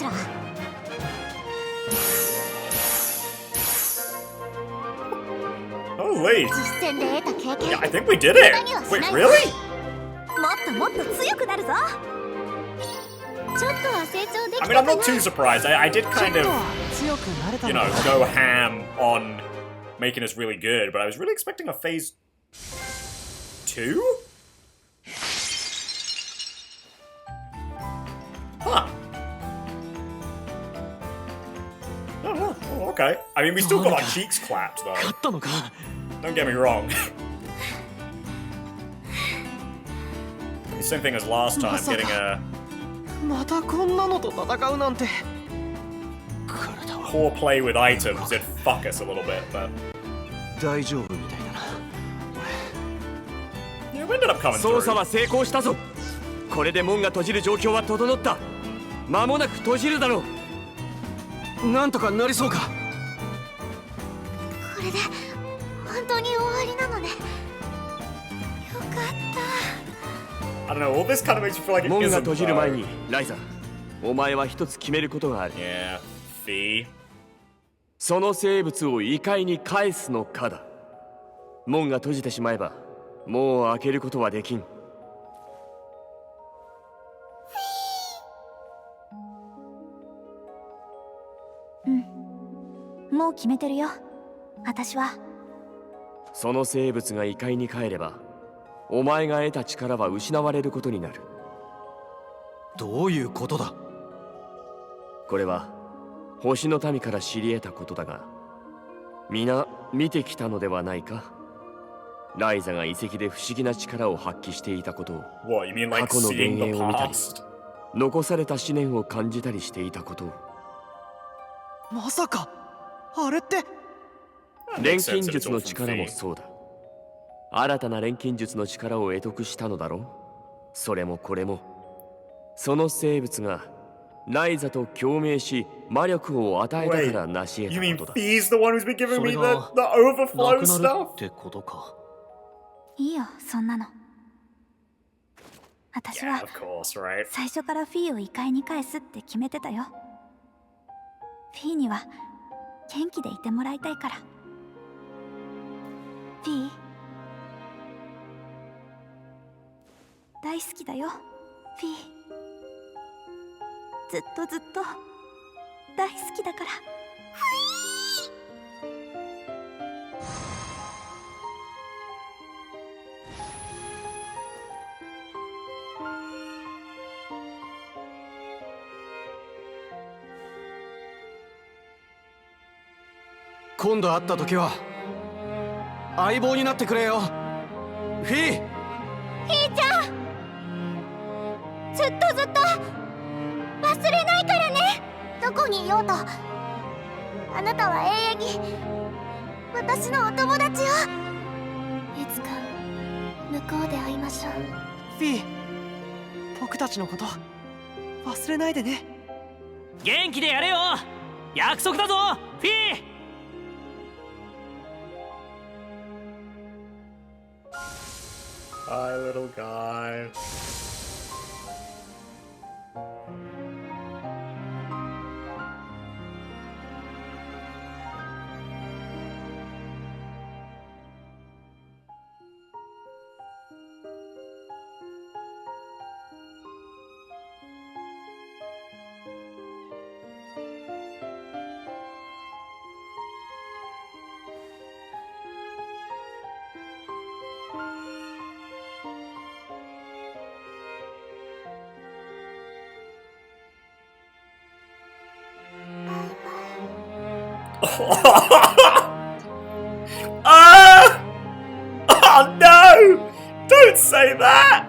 Holy. Yeah, I think we did it. Wait, really? I mean, I'm not too surprised. I did kind of, you know, go ham on making us really good, but I was really expecting a phase 2? Huh. Oh, okay. I mean, we still got our cheeks clapped, though. Don't get me wrong. Same thing as last time, getting a poor play with items did fuck us a little bit, but yeah, we ended up coming through. これで門が閉じる状況は整った。間もなく閉じるだろう。なんとかなりそうか。これで本当に終わりなのね。よかった。I don't know, all this kind of makes me feel like it 門が isn't 閉じる前 though. にライザ、お前は一つ決めることがある。 Yeah, fee. その生物を異界に返すのかだ。門が閉じてしまえばもう開けることはできん。もう決めてるよ。私は。その生物が異界に帰ればお前が得た力は失われることになる。どういうことだ。これは星の民から知り得たことだが、皆見てきたのではないか。ライザが遺跡で不思議な力を発揮していたことを、 What, you mean 過 like 去の seeing 幻 the 影を見たり past? 残された思念を感じたりしていたことを。まさかあれって。錬金術の力もそうだ。新たな錬金術の力を得得したのだろう。それもこれもその生物がライザと共鳴し魔力を与えたから成し You 得 mean たことだ。 Fee's the one who's been giving me the それが overflow なくなる stuff? ってことか。いいよ、そんなの。私 Yeah, は of course, right? 最初からフィーを異界に返すって決めてたよ。フィーには元気でいてもらいたいから。フィー、大好きだよ、フィー。ずっとずっと大好きだから。今度会った時は相棒になってくれよ、フィー。ずっとずっと忘れないからね。どこにいようとあなたは永遠に私のお友達よ。いつか向こうで会いましょう。フィー、僕たちのこと忘れないでね。元気でやれよ。約束だぞ、フィー。Hi, little guy. Ah! Oh no! Don't say that!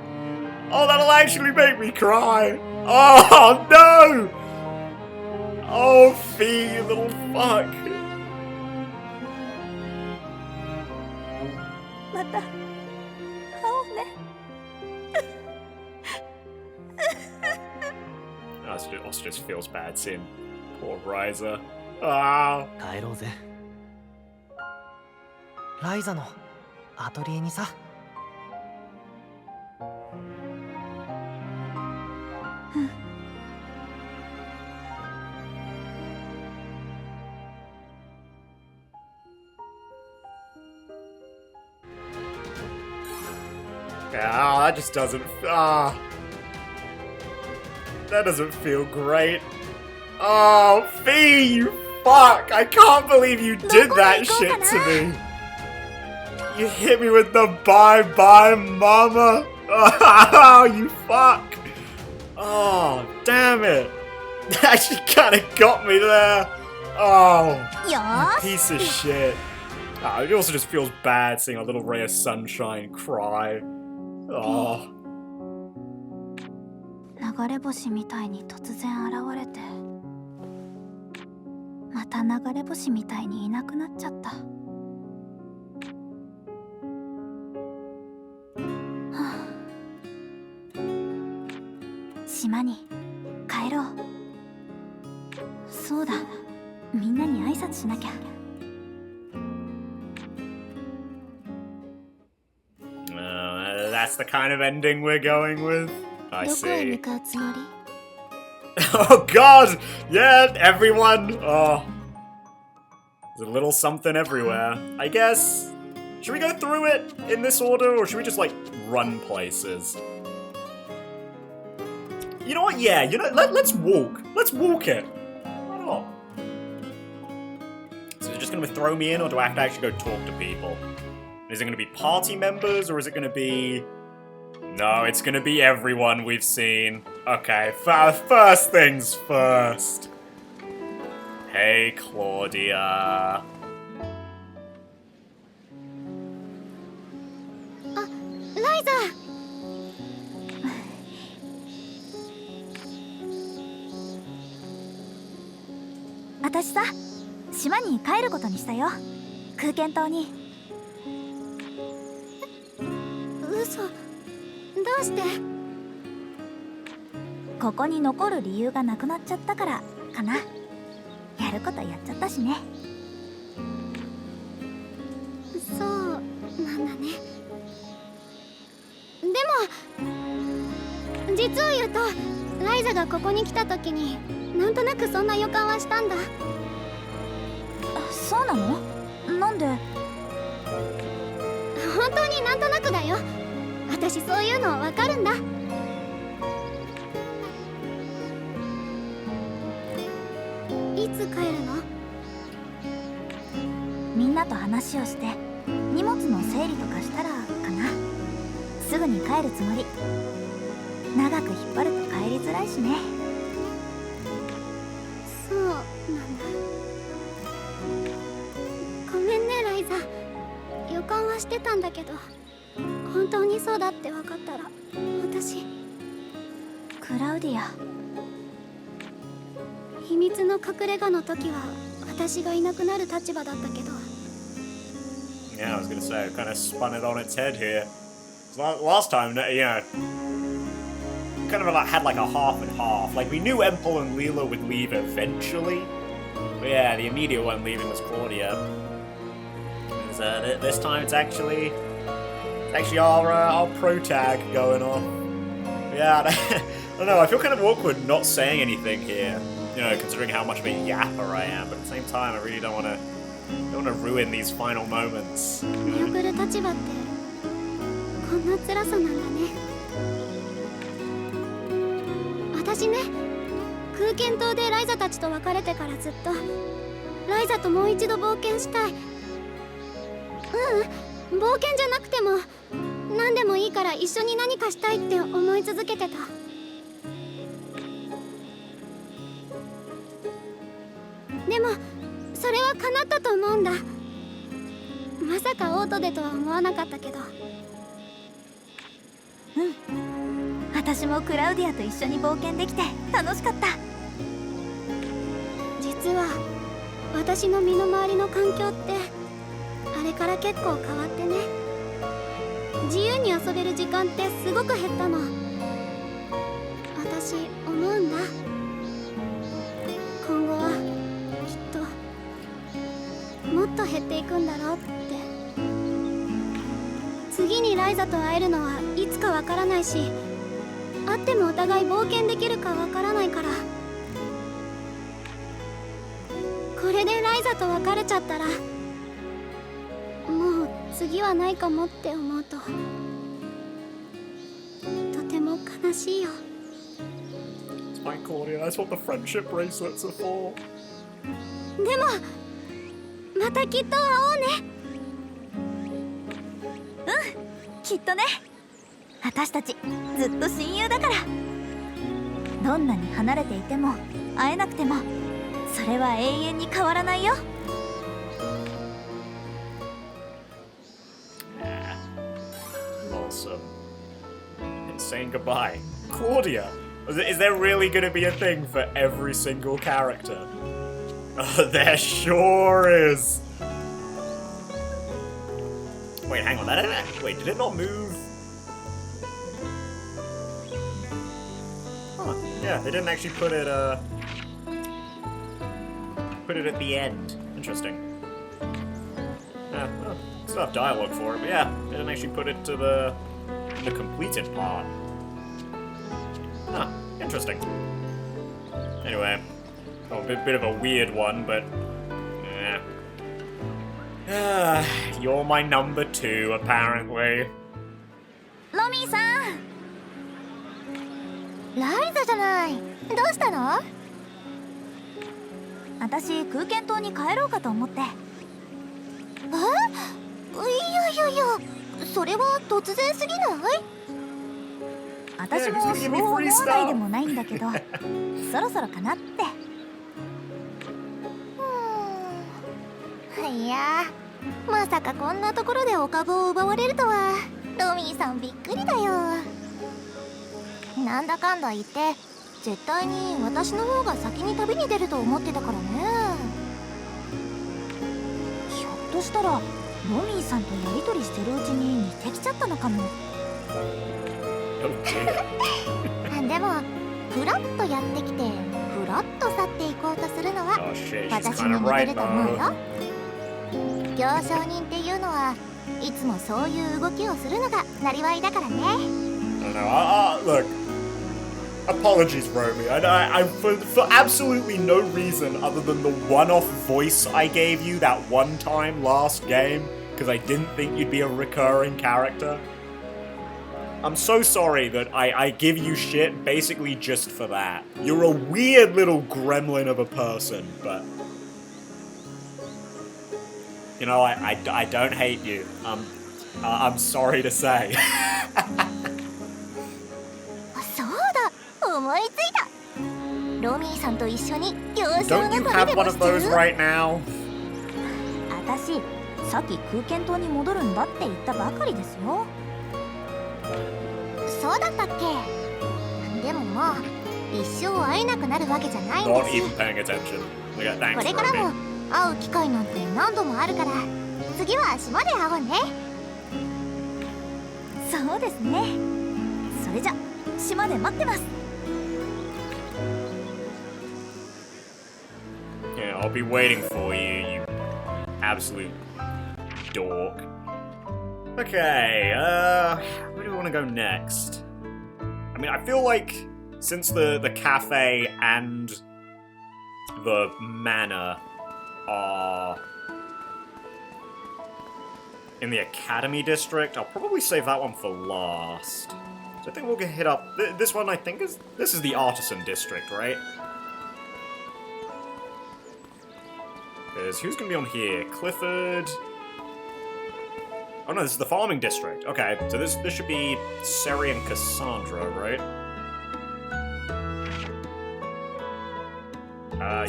Oh, that'll actually make me cry. Oh no! Oh, Fee, you little fuck. また会おうね。Us just feels bad seeing poor Ryza. Ah. 帰ろうぜ。ライザのアトリエにさ。Ah, that just doesn't. Ah. That doesn't feel great. Oh, Fee, you fuck! I can't believe you did that shit to me. You hit me with the bye-bye, mama. Oh, you fuck. Oh, damn it. That actually kind of got me there. Oh, よーし。 piece of shit. Ah, it also just feels bad seeing a little ray of sunshine cry. Oh. 流れ星みたいに突然現れて、また流れ星みたいにいなくなっちゃった。はあ、島に帰ろう。そうだ、みんなに挨拶しなきゃ。That's that's the kind of ending we're going with? I どこへ see. 向かうつもり？ Oh god! Yeah, everyone! Oh. There's a little something everywhere. I guess. Should we go through it in this order, or should we just, like, run places? You know what? Yeah, you know, let's walk. Let's walk it. Why not? So is it just gonna throw me in, or do I have to actually go talk to people? Is it gonna be party members, or is it gonna be... No, it's gonna be everyone we've seen. Okay, first things first. Hey, Claudia. ライザ私さ、島に帰ることにしたよ。空間島に。嘘。どうして？ここに残る理由がなくなっちゃったからかな。やることやっちゃったしね。そうなんだね。でも実を言うとライザがここに来た時になんとなくそんな予感はしたんだ。そうなの？なんで？本当になんとなくだよ。私そういうのわかるんだ。いつ帰るの？みんなと話をして荷物の整理とかしたらかな。すぐに帰るつもり。長く引っ張ると帰りづらいしね。そうなんだ。ごめんねライザ。予感はしてたんだけど本当にそうだって分かったら私。クラウディア。秘密の隠れ家の時は私がいなくなる立場だったけど。 Yeah, I was gonna say, I kind of spun it on its head here. Last time, you know, kind of like, had like a half and half. Like, we knew Empel and Leela would leave eventually. But yeah, the immediate one leaving was Claudia. This time it's actually our pro tag going on. Yeah, I don't know, I feel kind of awkward not saying anything here. You know, considering how much of a yapper I am, but at the same time, I really don't want to ruin these final moments. 見送る立場ってこんな辛さなんだね。私ね、空間島でライザたちと別れてからずっとライザともう一度冒険したい。冒険じゃなくても何でもいいから一緒に何かしたいって思い続けてた。でもそれは叶ったと思うんだ。まさかオートでとは思わなかったけど。私もクラウディアと一緒に冒険できて楽しかった。実は私の身の回りの環境ってあれから結構変わってね。自由に遊べる時間ってすごく減ったの。私思うんだ。今後はもっと減っていくんだろうって。次にライザと会えるのはいつかわからないし、会ってもお互い冒険できるかわからないから。これでライザと別れちゃったらもう次はないかもって思うととても悲しいよ。 It's fine, Claudia, that's what the friendship bracelets are for. でもまたきっと会おうね。きっとね。私たちずっと親友だから。どんなに離れていても会えなくてもそれは永遠に変わらないよ。Awesome. And saying goodbye. Claudia! Is there really gonna be a thing for every single character? There sure is! Wait, hang on, wait, did it not move? Huh, yeah, they didn't actually put it at the end. Interesting. Yeah, well, still have dialogue for it, but yeah, they didn't actually put it to the the completed part. Huh, interesting. Anyway, a bit of a weird one, but you're my number 2, apparently. ロミーさん、ライザじゃない。どうしたの？私空間島に帰ろうかと思って。いや、それは突然すぎない？私もそう思わないでもないんだけど、そろそろかなって。いや、まさかこんなところでお株を奪われるとは。ロミーさんびっくりだよ。なんだかんだ言って絶対に私の方が先に旅に出ると思ってたからね。ひょっとしたらロミーさんとやり取りしてるうちに似てきちゃったのかも。でもフラッとやってきてフラッと去っていこうとするのは私に似てると思うよ。行商人っていうのはいつもそういう動きをするのがなりわいだからね。Look, apologies, Romy. I for absolutely no reason other than the one-off voice I gave you that one time last game, because I didn't think you'd be a recurring character. I'm so sorry that I give you shit basically just for that. You're a weird little gremlin of a person, but... You know, I don't hate you. I'm sorry to say. そうだ、思いついた。ロミーさんと一緒に行商 Don't の you 旅 have で one も of してる？ those right now? 私、さっき空間島に戻るんだって言ったばかりですよ。そうだったっけ？でももう一生会えなくなるわけじゃないんだ Not し。 even paying attention. Yeah, thanks, これからも Romy. 会う機会なんて何度もあるから、次は島で会おうね。そうですね。それじゃ島で待ってます。Yeah, I'll be waiting for you, you absolute dork. Okay, where do we want to go next? I mean, I feel like since the cafe and the manor are in the Academy District, I'll probably save that one for last. So I think we'll get hit up... This one, I think, is... This is the Artisan District, right? Because who's going to be on here? Clifford... Oh no, this is the Farming District. Okay, so this should be Seri and Cassandra, right?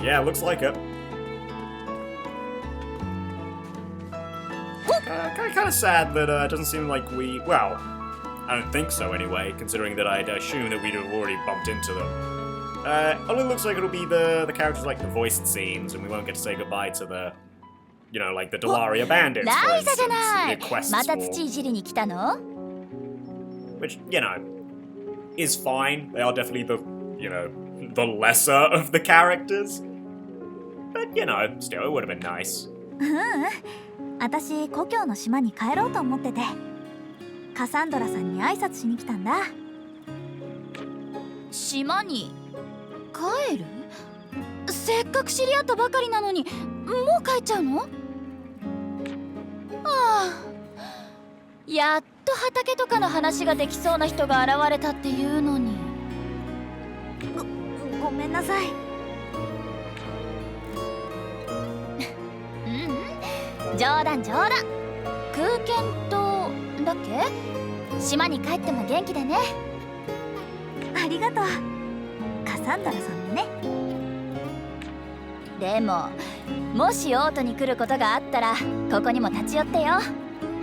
Yeah, looks like it. Kind of sad that it doesn't seem like we... Well, I don't think so anyway, considering that I'd assume that we'd have already bumped into them. Only looks like it'll be the characters like the voiced scenes, and we won't get to say goodbye to the... You know, like the Delaria bandits, for ライザじゃ instance, な the い。 quests また for... 土いじりに来たの？ Which, you know, is fine. They are definitely the, you know, the lesser of the characters. But, you know, still, it would have been nice. 私故郷の島に帰ろうと思ってて、カサンドラさんに挨拶しに来たんだ。島に帰る？せっかく知り合ったばかりなのに、もう帰っちゃうの？ああ、やっと畑とかの話ができそうな人が現れたっていうのに。ごめんなさい。冗談。空間島だっけ？島に帰っても元気でね。ありがとう、カサンドラさんもね。でももしオートに来ることがあったらここにも立ち寄ってよ。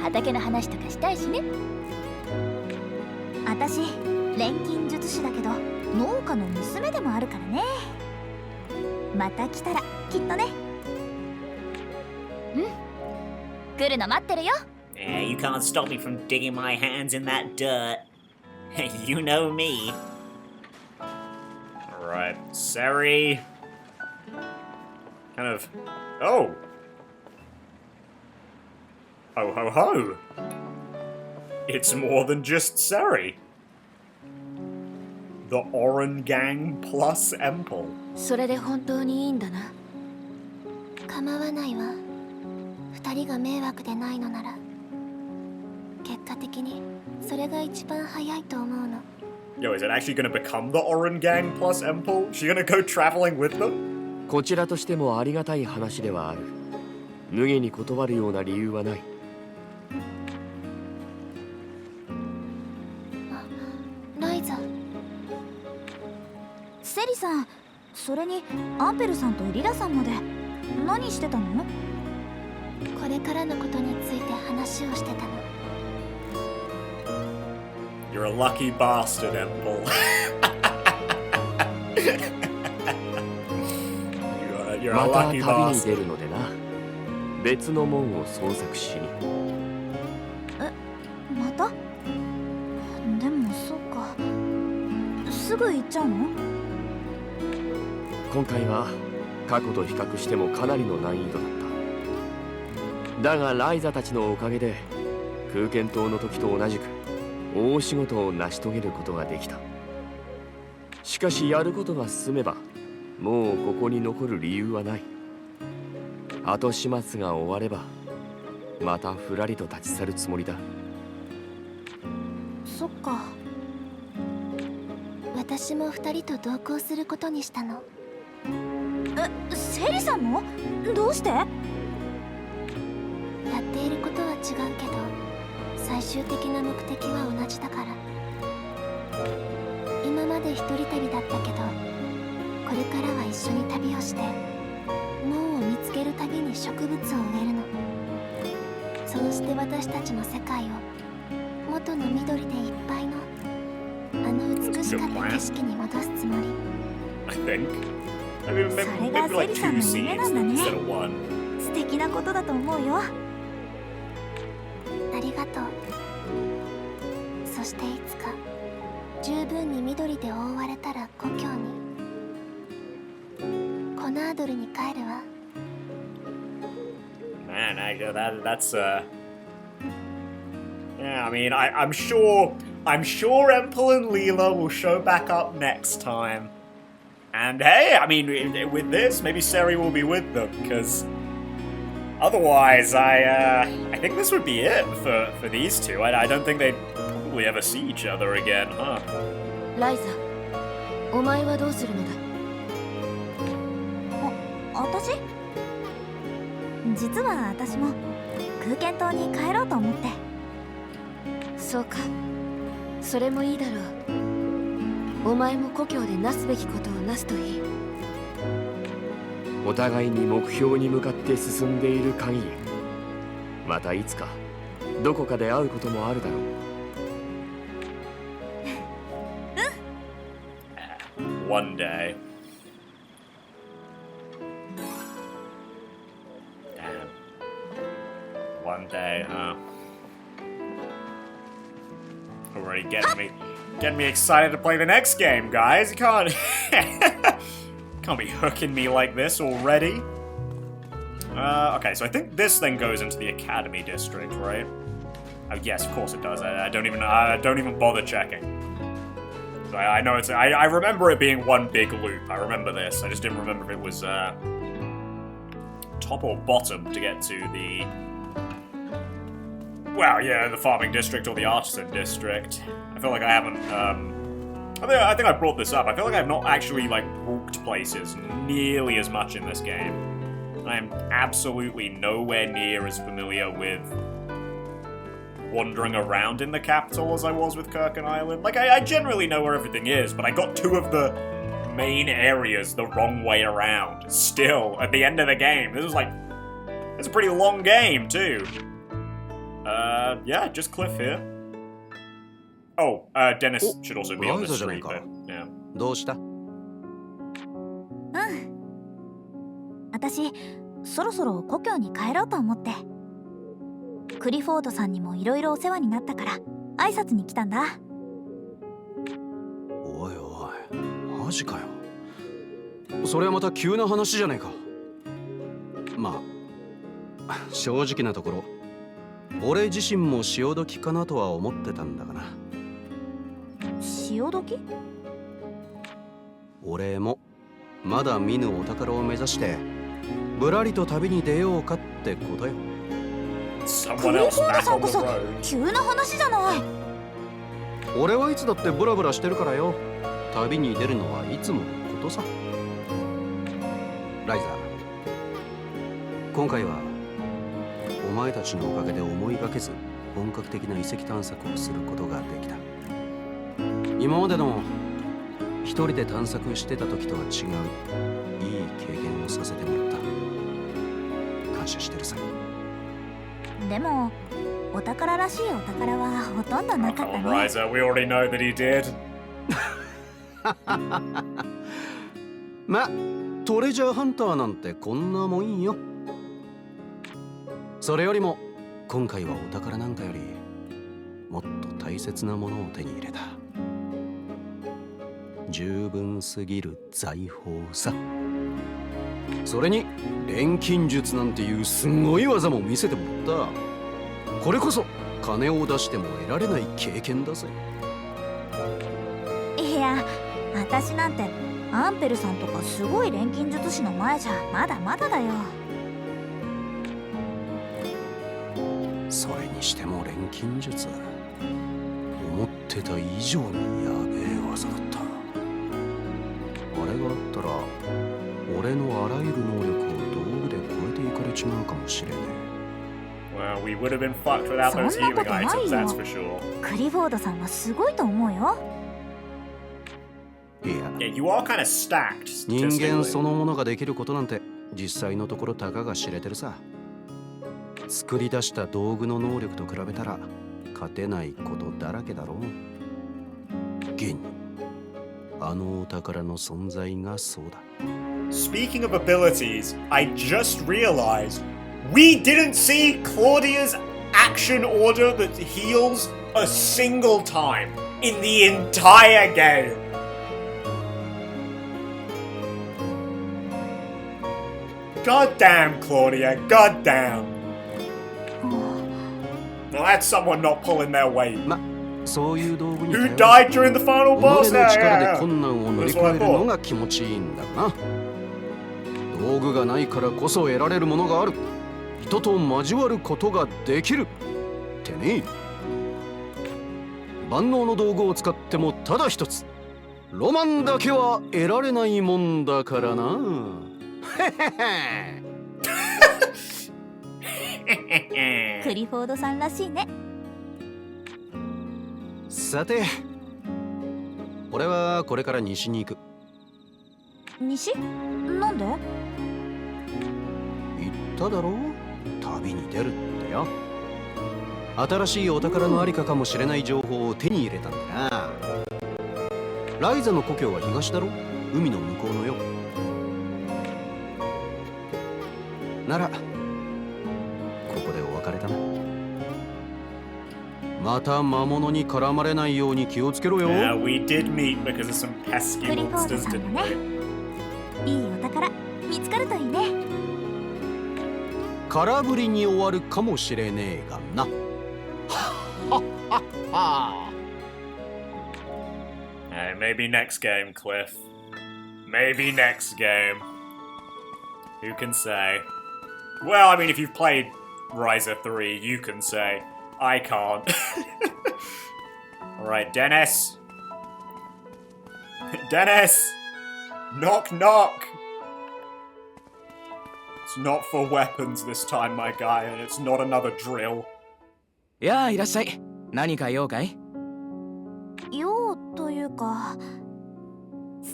畑の話とかしたいしね。私錬金術師だけど農家の娘でもあるからね。また来たらきっとね。来るの待ってるよ。You can't stop me from digging my hands in that dirt. You know me. Alright, Seri. Kind of... Oh! Ho ho ho! it's more than just Seri. The Oran Gang plus Empel. それで本当にいいんだな。構わないわ。二人が迷惑でないのなら。結果的にそれが一番早いと思うの。Yo, is it actually gonna become the Oran Gang plus Empel? She gonna go traveling with them? こちらとしてもありがたい話ではある。脱げに断るような理由はない。ライザ。セリさん、それにアンペルさんとリラさんまで何してたの？これからのことについて話をしてたの。You're a lucky bastard, Empel. You're a また lucky 旅に bastard. 出るのでな。別の門を捜索しに。また？でもそうか。すぐ行っちゃうの？今回は過去と比較してもかなりの難易度だった。だがライザたちのおかげで空間島の時と同じく大仕事を成し遂げることができた。しかしやることが進めばもうここに残る理由はない。後始末が終わればまたふらりと立ち去るつもりだ。そっか。私も二人と同行することにしたの。セリさんも？どうして？やっていることは違うけど最終的な目的は同じだから。今まで一人旅だったけどこれからは一緒に旅をして門を見つけるたびに植物を植えるの。そうして私たちの世界を元の緑でいっぱいのあの美しかった景色に戻すつもり。 I think. I mean, maybe like 2 scenes instead of 1. 素敵なことだと思うよ。ありがとう。そしていつか十分に緑で覆われたら故郷にコナードルに帰るわ。 Man, that's yeah, I mean, I'm sure Empel and Leela will show back up next time. And hey, I mean, with this, maybe Seri will be with them, because otherwise, I think this would be it for these two. I don't think they'd probably ever see each other again, huh? ライザ、お前はどうするのだ？私？実は私も空間島に帰ろうと思って。そうか、それもいいだろう。お前も故郷でなすべきことをなすといい。お互いに目標に向かって進んでいる限りまたいつかどこかで会うこともあるだろう。One day. Damn. One day, huh? Already getting me excited to play the next game, guys. You can't be hooking me like this already. Okay, so I think this thing goes into the Academy District, right? Oh yes, of course it does. I don't even bother checking. So I know it's. I remember it being one big loop. I remember this. I just didn't remember if it was top or bottom to get to the. Well, yeah, the farming district or the artisan district. I feel like I haven't. I think I brought this up. I feel like I've not actually like walked places nearly as much in this game. I am absolutely nowhere near as familiar with wandering around in the capital as I was with Kirkin Island. Like, I generally know where everything is, but I got 2 of the main areas the wrong way around. Still, at the end of the game. This was like... It's a pretty long game, too. Yeah, just Cliff here. Oh, Dennis should also be on the street, but, yeah. どうした？私、そろそろ故郷に帰ろうと思って。クリフォードさんにもいろいろお世話になったから挨拶に来たんだ。おいおい、マジかよ。それはまた急な話じゃねえか。まあ正直なところ俺自身も潮時かなとは思ってたんだがな。潮時？俺もまだ見ぬお宝を目指してぶらりと旅に出ようかってことよ。ク Someone リフォ else ード back さん on こ the そ road. 急な話じゃない。俺はいつだってブラブラしてるからよ。旅に出るのはいつものことさ。ライザー、今回はお前たちのおかげで思いがけず本格的な遺跡探索をすることができた。今までの一人で探索してた時とは違ういい経験をさせてもらった。感謝してるさ。でもお宝らしいお宝はほとんどな Oh, かった come ね。 on, Ryza. We already know that he did. ま、トレジャーハンターなんてこんなもんよ。それよりも今回はお宝なんかよりもっと大切なものを手に入れた。十分すぎる財宝さ。それに錬金術なんていうすごい技も見せてもらった。これこそ金を出しても得られない経験だぜ。いや、私なんてアンペルさんとかすごい錬金術師の前じゃまだまだだよ。それにしても錬金術、思ってた以上にやべえ技だった。あれがあったら俺のあらゆる能力を道具で超えていかれちまうかもしれね Well, we would have been fucked without those healing items, that's for sure. クリフォードさんはすごいと思うよ。え。いや、 Yeah, you are kind of stacked. 人間 statistically. そのものができることなんて実際のところたかが知れてるさ。作り出した道具の能力と比べたら勝てないことだらけだろう。現にあのお宝の存在がそうだ。 Speaking of abilities, I just realized we didn't see Claudia's action order that heals a single time in the entire game. God damn, Claudia, god damn. Well, that's someone not pulling their weight. ま、そういう道具に Who 頼 died during the final 己 boss? の Yeah, 力 yeah, で yeah. 困難を乗り越えるのが気持ちいいんだな。道具がないからこそ得られるものがある。人と交わることができるってね。万能の道具を使ってもただ一つ、ロマンだけは得られないもんだからな。クリフォードさんらしいね。さて、俺はこれから西に行く。西？なんで？言っただろう、旅に出るってよ。新しいお宝のありかかもしれない情報を手に入れたんだな。ライザの故郷は東だろ、海の向こうのよ。ならここでお別れだな。また魔物に絡まれないように気をつけろよ。 Yeah, we did meet because of some pesky クリフォード monsters, さん didn't もね、 we? いいお宝見つかるといいね。空振りに終わるかもしれねえがな。Hey, maybe next game, Cliff. Maybe next game. Who can say? Well, I mean, if you've played Ryza 3, you can say. I can't. Alright, Dennis. Dennis! Knock, knock! It's not for weapons this time, my guy, and it's not another drill. やあ、いらっしゃい。何か用かい？用というか、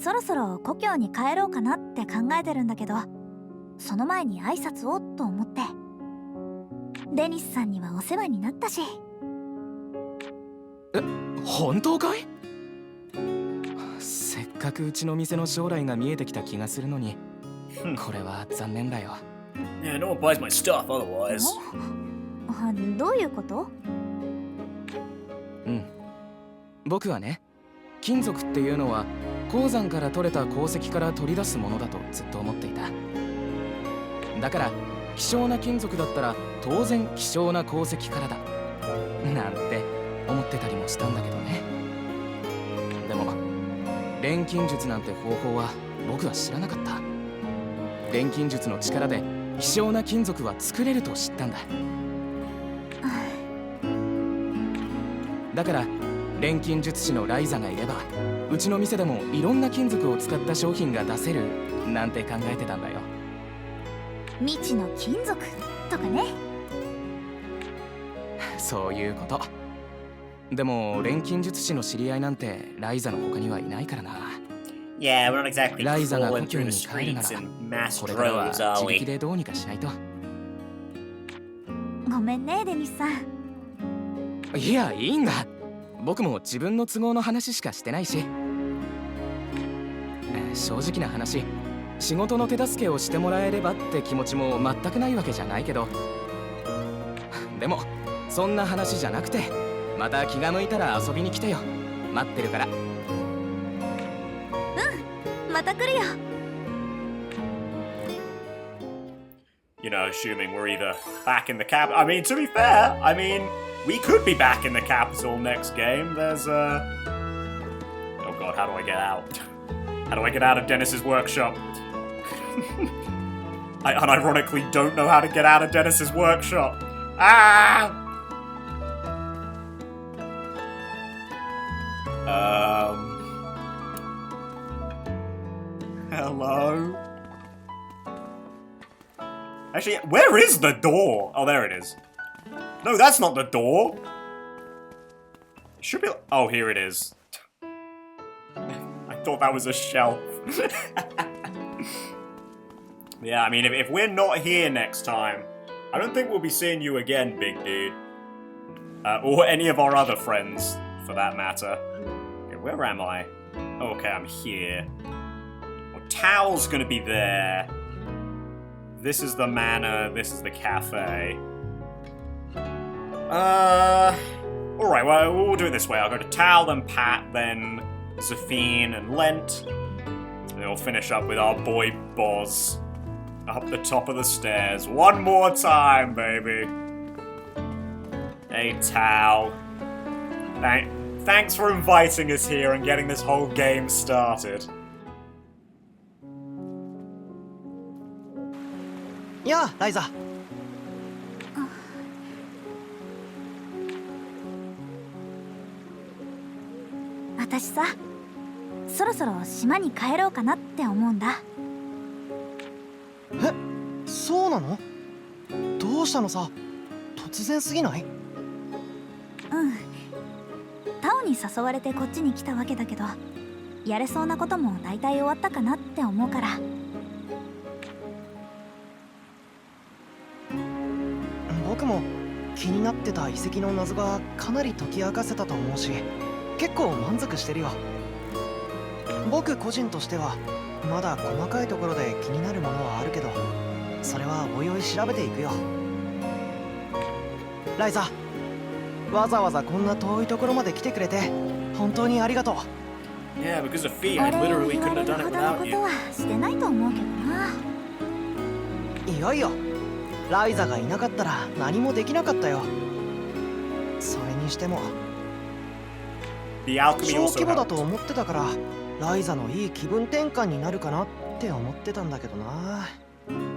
そろそろ故郷に帰ろうかなって考えてるんだけど、その前に挨拶をと思って。デニスさんにはお世話になったし。本当かい？せっかくうちの店の将来が見えてきた気がするのに、これは残念だよ。 Yeah, no one buys my stuff otherwise. あ、どういうこと？うん。僕はね、金属っていうのは鉱山から取れた鉱石から取り出すものだとずっと思っていた。だから希少な金属だったら当然希少な鉱石からだなんて思ってたりもしたんだけどね。でも錬金術なんて方法は僕は知らなかった。錬金術の力で希少な金属は作れると知ったんだ。だから錬金術師のライザがいればうちの店でもいろんな金属を使った商品が出せるなんて考えてたんだよ。未知の金属とかね。そういうこと。でも錬金術師の知り合いなんてライザの他にはいないからな。 Yeah, we're not exactly ライザが故 crawling 郷 through に the 帰るな streets ら in mass これからは droves, are 自力 we? でどうにかしないと。ごめんねデニスさん。いや、いいんだ。僕も自分の都合の話しかしてないし。正直な話、仕事の手助けをしてもらえればって気持ちも全くないわけじゃないけど、でもそんな話じゃなくて、また気が向いたら遊びに来てよ。待ってるから。また来るよ。You know, assuming we're either back in the cap. I mean, to be fair, I mean, we could be back in the capital next game. There's oh god, how do I get out? How do I get out of Dennis's workshop? I unironically don't know how to get out of Dennis's workshop. Ah! Hello? Actually, where is the door? Oh, there it is. No, that's not the door. It should be... Oh, here it is. I thought that was a shelf. Yeah, I mean, if we're not here next time, I don't think we'll be seeing you again, big dude. Or any of our other friends, for that matter. Okay, where am I? Oh, okay, I'm here. Well, Tao's gonna be there. This is the manor, this is the cafe. Alright, well, we'll do it this way. I'll go to Tao, then Pat, then Zafine and Lent. And then we'll finish up with our boy Boz. Up the top of the stairs. One more time, baby. Hey, Tao. Thanks for inviting us here and getting this whole game started. やあ、ライザ。私さ、そろそろ島に帰ろうかなって思うんだ。え、そうなの？どうしたのさ？突然すぎない？タオに誘われてこっちに来たわけだけど、やれそうなことも大体終わったかなって思うから。僕も気になってた遺跡の謎がかなり解き明かせたと思うし、結構満足してるよ。僕個人としてはまだ細かいところで気になるものはあるけど、それはおいおい調べていくよ。ライザ、わざわざこんな遠いところまで来てくれて本当にありがとう。Yeah, because of Fee, お I 礼を literally 言わ couldn't れ have る done it ほどの without こ you. とはしてないと思うけどな。いやいや、ライザがいなかったら何もできなかったよ。それにしても The alchemy 小 also 規模だ helped. と思ってたからライザのいい気分転換になるかなって思ってたんだけどな。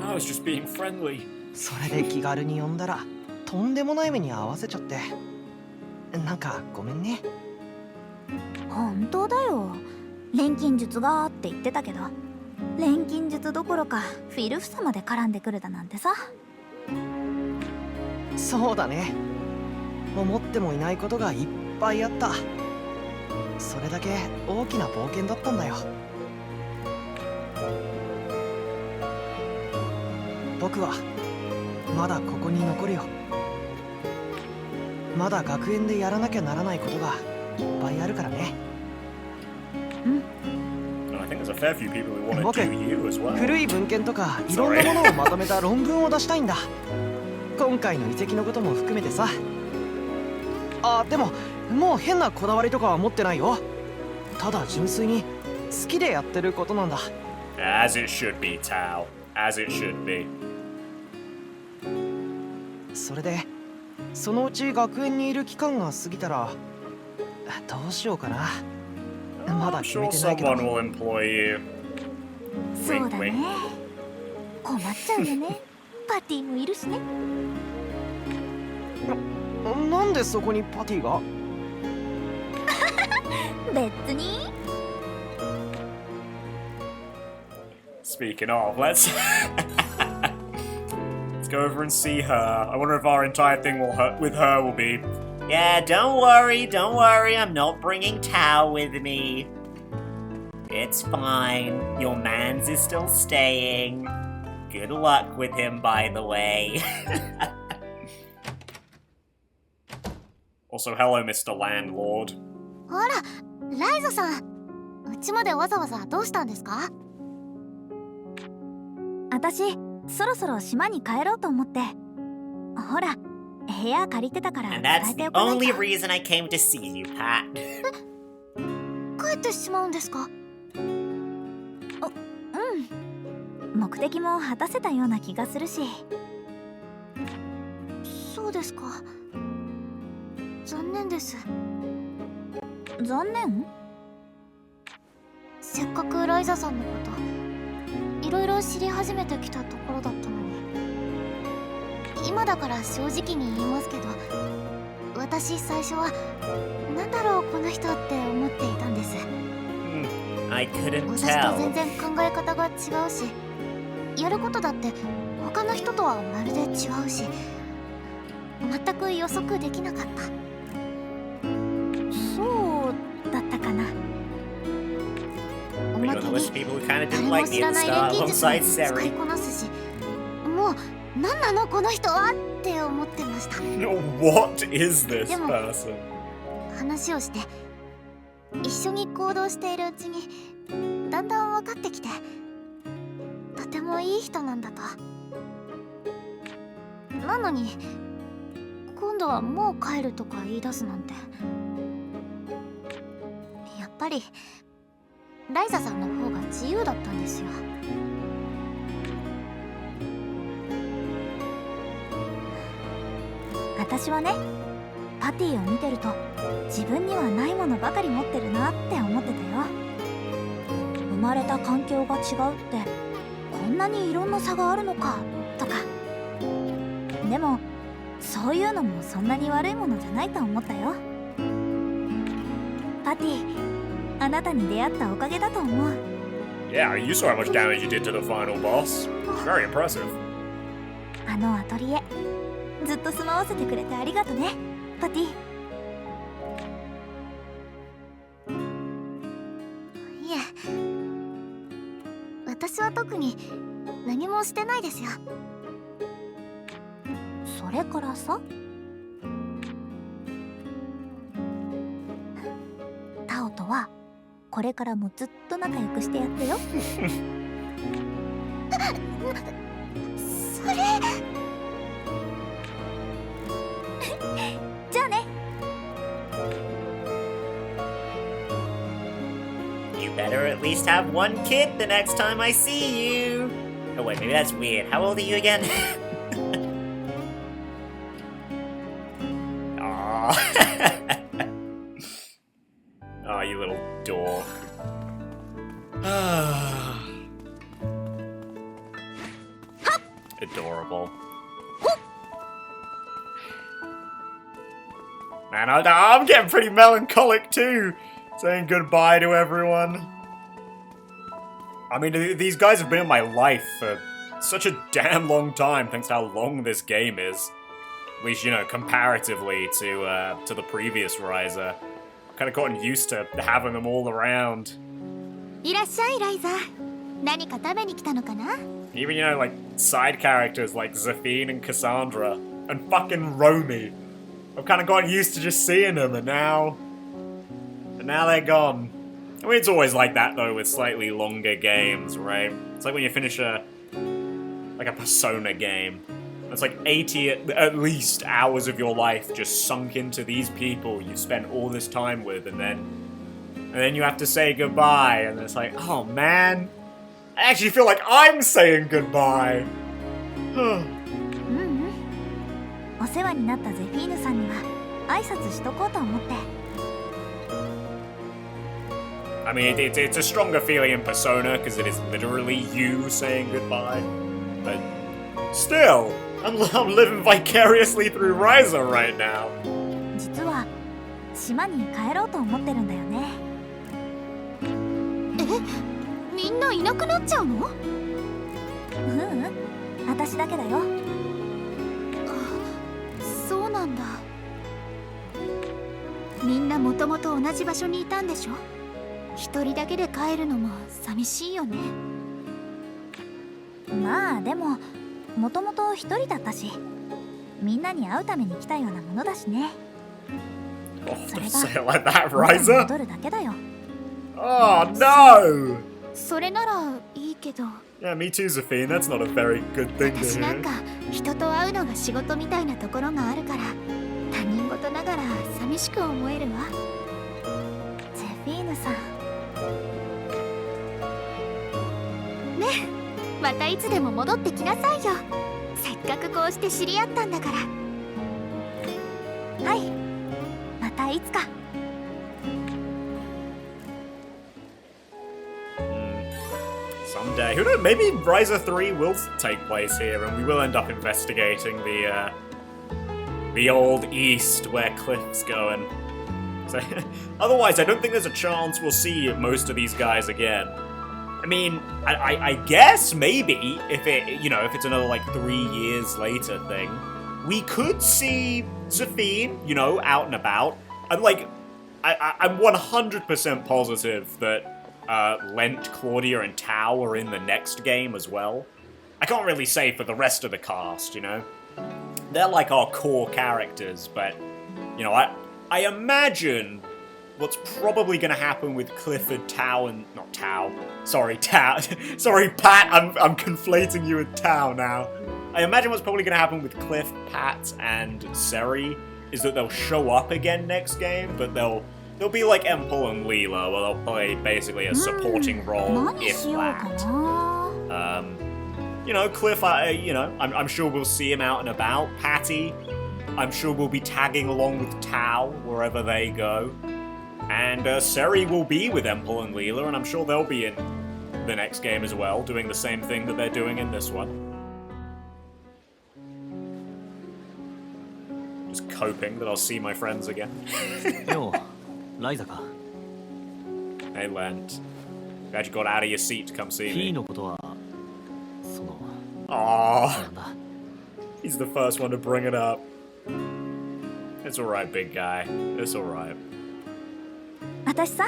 I was just being friendly. それで気軽に呼んだらとんでもない目に遭わせちゃって、なんかごめんね。本当だよ。錬金術がって言ってたけど、錬金術どころかフィルフサまで絡んでくるだなんてさ。そうだね、思ってもいないことがいっぱいあった。それだけ大きな冒険だったんだよ。僕はまだここに残るよ。まだ学園でやらなきゃならないことがいっぱいあるからね。I think there's a fair few people who want to 僕 do you as well. 古い文献とかいろんなものをまとめた論文を出したいんだ。今回の遺跡のことも含めてさ。あ、でももう変なこだわりとかは持ってないよ。ただ純粋に好きでやってることなんだ。As it should be, Tao. As it should be. それでそのうち学園にいる期間が過ぎたらどうしようかな。まだ I'm 決 sure めてないけど。 someone will employ you. そうだ Wink, ね wink. 困っちゃうよねパティもいるしね。なんでそこにパティが？別に。 Speaking of, let's let's go over and see her. I wonder if our entire thing with her will be. Yeah, don't worry, I'm not bringing Tao with me. It's fine, your mans is still staying. Good luck with him, by the way. Also, hello, Mr. Landlord. あら、ライザさん。うちまでわざわざどうしたんですか？私そろそろ島に帰ろうと思って。ほら部屋借りてたから And 伝 that's えて the おかない only と。 reason I came to see you, Pat. 帰ってしまうんですか？目的も果たせたような気がするし。そうですか。残念です。残念？せっかくライザさんのこといろいろ知り始めてきたところだったのに。今だから正直に言いますけど、私最初はなんだろうこの人って思っていたんです。 I couldn't 私と tell. 全然考え方が違うし、やることだって他の人とはまるで違うし、全く予測できなかった。そうだったかな。お But ま you're け the に list of people who kind of 誰 didn't も like me 知 at ら the ない錬 start 金術を alongside 使い Seri. こなすし、もう何なのこの人はって思ってました。 What is this でも person? 話をして一緒に行動しているうちにだんだん分かってきて、とてもいい人なんだと。なのに今度はもう帰るとか言い出すなんて。やっぱりライザさんの方が自由だったんですよ。私はねパティを見てると自分にはないものばかり持ってるなって思ってたよ。生まれた環境が違うってこんなにいろんな差があるのかとか。でもそういうのもそんなに悪いものじゃないと思ったよ。パティあなたに出会ったおかげだと思う。 Yeah, you saw how much damage you did to the final boss. It's very impressive. あのアトリエずっと住まわせてくれてありがとねパティ。いえ、私は特に何もしてないですよ。それからさ、タオとはこれからもずっと仲良くしてやってよ。それじゃあね。 You better at least have one kid the next time I see you. Oh wait, maybe that's weird. How old are you again? Aww. Aw, you little dork. Adorable. Man, I'm getting pretty melancholic too, saying goodbye to everyone. I mean, these guys have been in my life for such a damn long time, thanks to how long this game is. At least, you know, comparatively to the previous Ryza. I've kind of gotten used to having them all around. いらっしゃいライザ。何か食べに来たのかな？ Even, you know, like, side characters like Zafine and Cassandra, and fucking Romy. I've kind of gotten used to just seeing them, and now they're gone. I mean, it's always like that, though, with slightly longer games, right? It's like when you finish a Persona game. It's like 80 at least hours of your life just sunk into these people you've spent all this time with, and then you have to say goodbye, and it's like, oh man, I actually feel like I'm saying goodbye. お世話になったゼフィーヌさんには挨拶しとこうと思って。 I mean, it's a stronger feeling in Persona because it is literally you saying goodbye. But still, I'm living vicariously through Ryza right now. 実は島に帰ろうと思ってるんだよね。みんないなくなっちゃうの？私だけだよ。そうなんだ。みんなもともと同じ場所にいたんでしょ？一人だけで帰るのも寂しいよね。まあでももともと一人だったし、みんなに会うために来たようなものだしね。 Oh, それ don't say it が like that, 元に Ryza. 戻るだけだよ。 Oh no! それならいいけど、 Yeah, me too, Zafine. That's not a very good thing to 私なん hear. か人と会うのが仕事みたいなところがあるから、他人事ながら寂しく思えるわ。ゼフィーヌさん、ね、またいつでも戻ってきなさいよ。せっかくこうして知り合ったんだから。はい、またいつか。 Someday. Who knows? Maybe Ryza 3 will take place here and we will end up investigating the old east where Cliff's going. So, otherwise, I don't think there's a chance we'll see most of these guys again. I mean, I guess maybe if if it's another like 3 years later thing, we could see Zafine, out and about. I'm 100% positive that Lent, Claudia, and Tao are in the next game as well. I can't really say for the rest of the cast, They're like our core characters, but, I imagine what's probably going to happen with Clifford, Tao, and... Not Tao. Sorry, Tao. Sorry, Pat, I'm conflating you with Tao now. I imagine what's probably going to happen with Cliff, Pat, and Seri is that they'll show up again next game, but they'll be like Empel and Leela, where they'll play basically a supporting role, 何 if しようか that. な。 Cliff, I'm sure we'll see him out and about. Patty, I'm sure we'll be tagging along with Tao wherever they go. And Seri will be with Empel and Leela, and I'm sure they'll be in the next game as well, doing the same thing that they're doing in this one. Just coping that I'll see my friends again. よう、ライザか。 Hey, Lent. Glad you got out of your seat to come see フィー me. のことは、その、 Aww, なんだ。 he's the first one to bring it up. It's alright, big guy. It's alright. 私さ、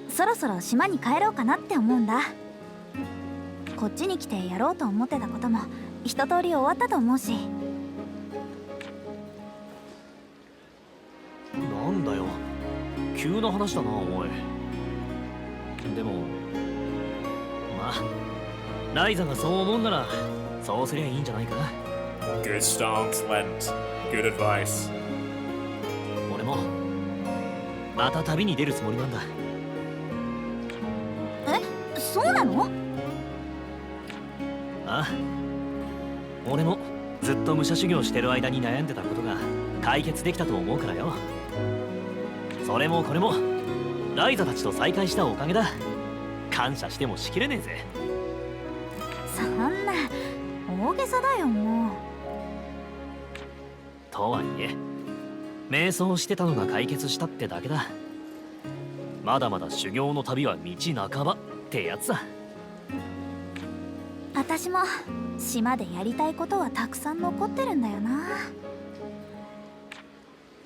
そろそろ島に帰ろうかなって思うんだ。こっちに来てやろうと思ってたことも一通り終わったと思うし。なんだよ。急な話だな、おい。でも、まあ、ライザがそう思うんなら、そうすりゃいいんじゃないか。 Good stance, Lent. Good advice. 俺も、また旅に出るつもりなんだ。え、そうなの？ああ。俺もずっと武者修行してる間に悩んでたことが解決できたと思うからよ。それもこれもライザたちと再会したおかげだ。感謝してもしきれねえぜ。そんな大げさだよもう。とはいえ瞑想してたのが解決したってだけだ。まだまだ修行の旅は道半ばってやつだ。私も島でやりたいことはたくさん残ってるんだよな。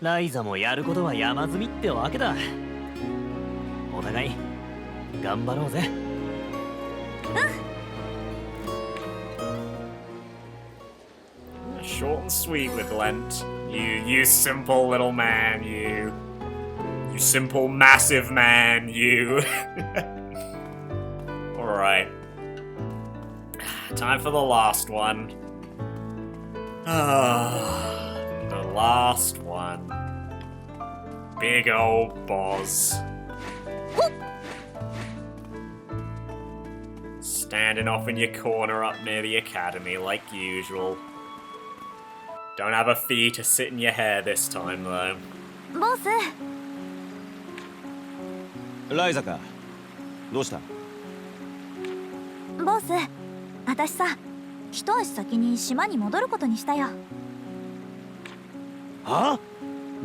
ライザもやることは山積みってわけだ。お互い頑張ろうぜ。Short and sweet with Lent. You simple little man, you simple massive man, you. Alright. Time for the last one. The last one. Big old boss. Standing off in your corner up near the academy like usual. Don't have a fee to sit in your hair this time, though. ボス、ライザか。どうした？ボス、私さ、一足先に島に戻ることにしたよ。は？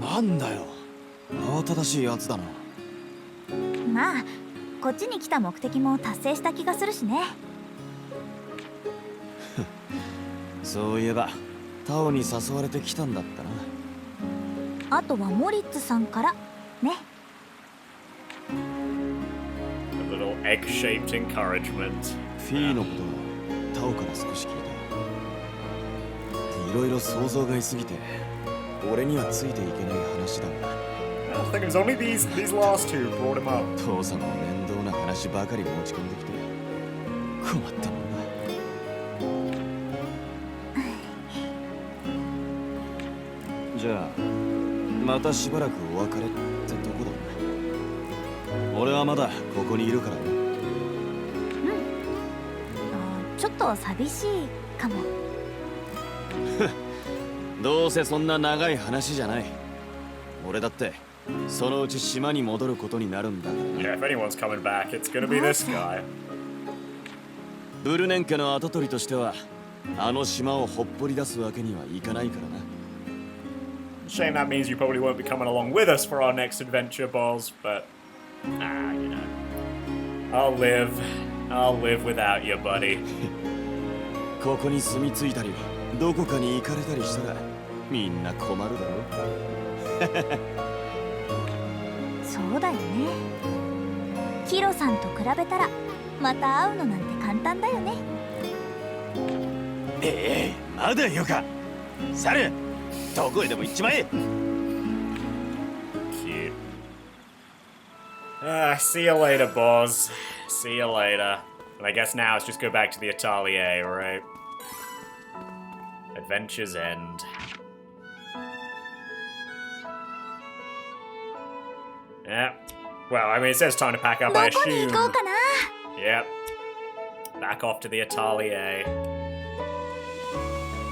なんだよ。慌ただしいやつだな。まあ、こっちに来た目的も達成した気がするしね。そういえばタオに誘われてきたんだったな。あとはモリッツさんからね。A little egg-shaped encouragement. フィーのことはタオから少し聞いた。いろいろ想像外すぎて俺にはついていけない話だが。I think it was only these last two who brought him up. 父さんも面倒な話ばかり持ち込んできて困ったもんだ。じゃあまたしばらくお別れってとこだな。俺はまだここにいるからね。ちょっと寂しいかも。どうせそんな長い話じゃない。俺だってそのうち島に戻ることになるんだからな。 Yeah, if anyone's coming back, it's gonna be this guy. ブルネン家の跡取りとしてはあの島をほっぽり出すわけにはいかないからな。Shame that means you probably won't be coming along with us for our next adventure, Boz, but you know. I'll live without you, buddy. ここに住み着いたりどこかに行かれたりしたらみんな困るだろ。そうだよね。ヒロさんと比べたらまた会うのなんて簡単だよね。まだよか。サル、どこへでも行っちまえ。 Cute. See you later, Boz. See you later. And I guess now let's just go back to the Atelier, right? Adventures end. Yeah. Well, I mean, it says time to pack up, I どこに assume. 行こうかな。 Yep. Back off to the Atelier.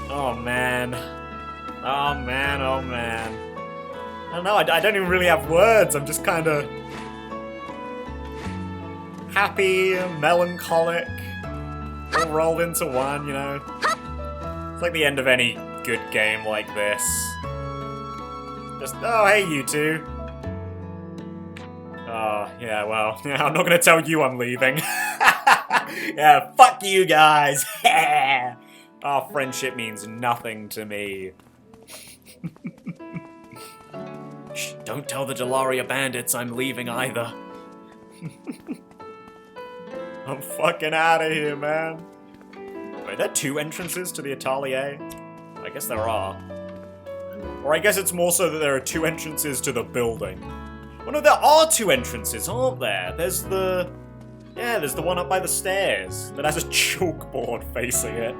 Oh, man. Oh, man, oh, man. I don't know, I don't even really have words. I'm just kind of happy, melancholic, all rolled into one, you know? It's like the end of any good game like this. Just, oh, hey, you two. Oh, yeah, well, yeah, I'm not gonna tell you I'm leaving. Yeah, fuck you guys. Our friendship means nothing to me. Shh, don't tell the Delaria bandits I'm leaving either. I'm fucking out of here, man. Wait, are there two entrances to the Atelier? I guess there are. Or I guess it's more so that there are two entrances to the building. Well, no, there are two entrances, aren't there? There's the... Yeah, there's the one up by the stairs that has a chalkboard facing it.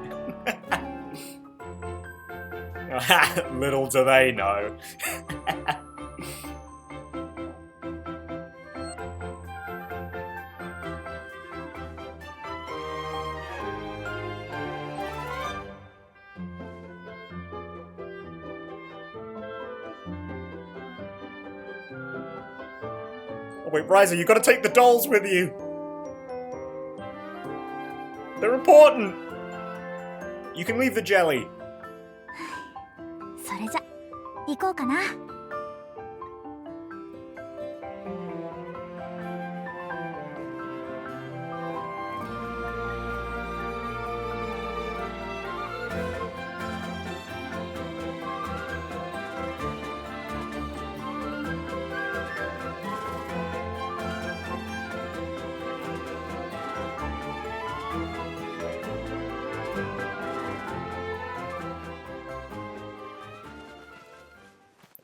Little do they know. Oh wait, Ryza, you gotta take the dolls with you! They're important! You can leave the jelly. それじゃ行こうかな。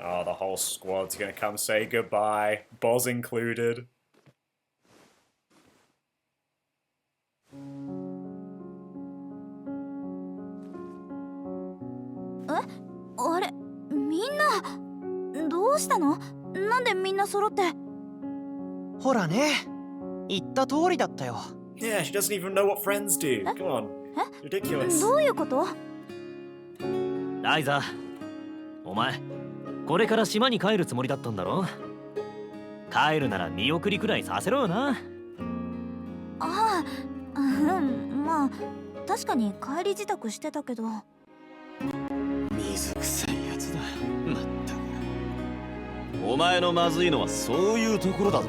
Oh, the whole squad's gonna come say goodbye, Boz included. あれ、みんなどうしたの？なんでみんな揃って。ほらね、言った通りだったよ。 Yeah, she doesn't even know what friends do. Come on. Ridiculous. どういうこと？ライザ、お前これから島に帰るつもりだったんだろ。帰るなら見送りくらいさせろよな。ああ、うん、まあ確かに帰り支度してたけど。水臭いやつだ。まったく。お前のまずいのはそういうところだぞ。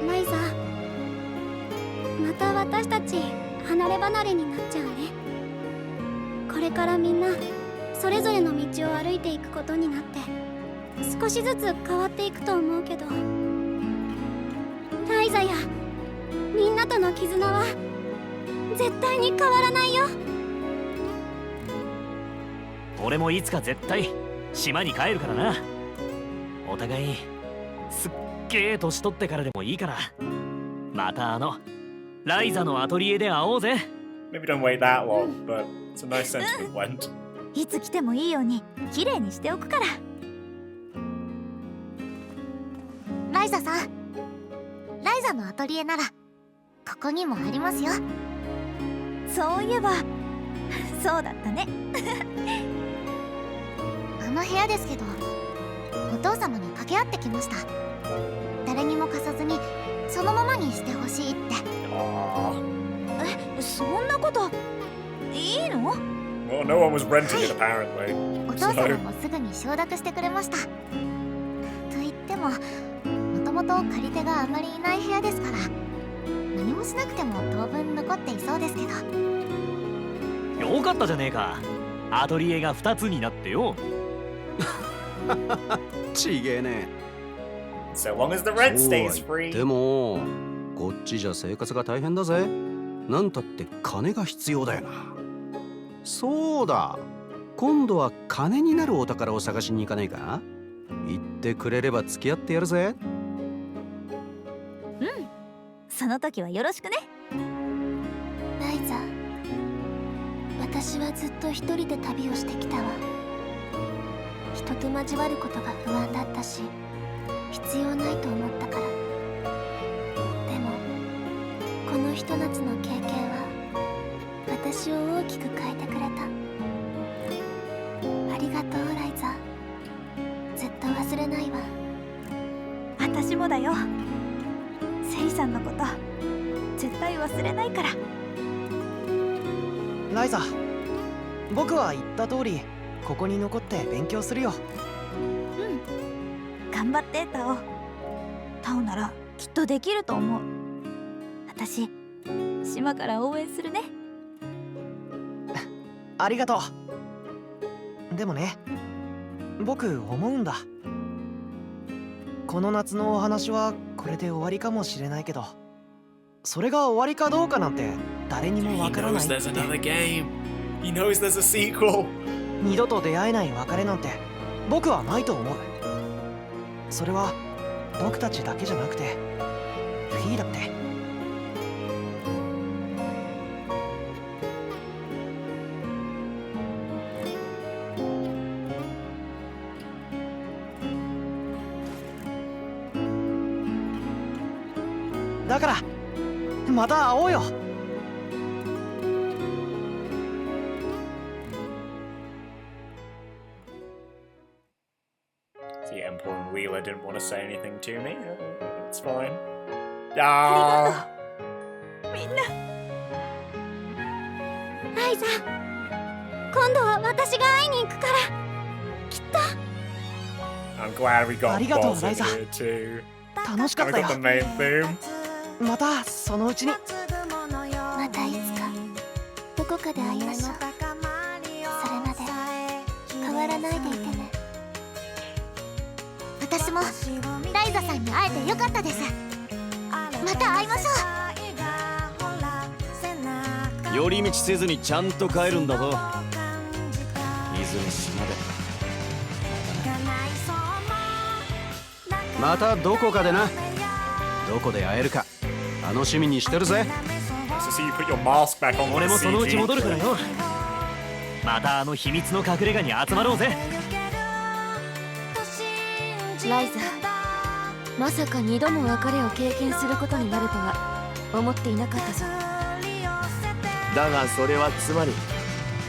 ライザ、また私たち離れ離れになっちゃうね。これからみんなそれぞれの道を歩いていくことになって少しずつ変わっていくと思うけど、ライザやみんなとの絆は絶対に変わらないよ。俺もいつか絶対島に帰るからな。お互いすっげえ年取ってからでもいいから、またライザのアトリエで会おうぜ。 Maybe don't wait that long, but it's a nice sentiment blend. いつ来てもいいように綺麗にしておくから。ライザさん、ライザのアトリエならここにもありますよ。そういえばそうだったね。あの部屋ですけど、お父様に掛け合ってきました。誰にも貸さずにそのままにしてほしいって。え、そんなこといいの？ Well, no one was renting it apparently. お父様もすぐに承諾してくれました。と言っても、もともと借り手があまりいない部屋ですから、何もしなくても当分残っていそうですけど。よかったじゃねえか、アトリエが2つになってよ。ちげえね。 So long as the rent そうは stays 言 free. ってもこっちじゃ生活が大変だぜ。なんたって金が必要だよな。そうだ、今度は金になるお宝を探しに行かないか。言ってくれれば付き合ってやるぜ。うん、その時はよろしくね。ライザ、私はずっと一人で旅をしてきたわ。人と交わることが不安だったし、必要ないと思ったから。でもこのひと夏の経験は私を大きく変えてくれた。ありがとうライザ、ずっと忘れないわ。私もだよ。セイさんのこと絶対忘れないから。ライザ、僕は言った通りここに残って勉強するよ。頑張ってタオ。タオならきっとできると思う。私島から応援するね。ありがとう。でもね、僕思うんだ。この夏のお話はこれで終わりかもしれないけど、それが終わりかどうかなんて誰にもわ He からな knows いっ there's て。 another game. He knows there's a sequel. 二度と出会えない別れなんて僕はないと思う。それは僕たちだけじゃなくてフィーだって。だからまた会おうよ。See, Emperor and Wheeler didn't want to say anything to me. It's fine. Ah. みんなライザ、今度は私が会いに行くから。きっと。 I'm glad we got ありがとう Boss ラ in イザ。 here too. 楽しか And っ we た got よ。 the main theme. またそのうちに。またいつかどこかで会いましょう。それまで変わらないでいてね。私もライザさんに会えてよかったです。また会いましょう。寄り道せずにちゃんと帰るんだぞ。いずれ島でまたどこかでな。どこで会えるか楽しみにしてるぜ。 So see you put your mask back on. 俺もそのうち CG. 戻るからよ。また秘密の隠れ家に集まろうぜ。ライザ、まさか2度も別れを経験することになるとは思っていなかったぞ。だがそれはつまり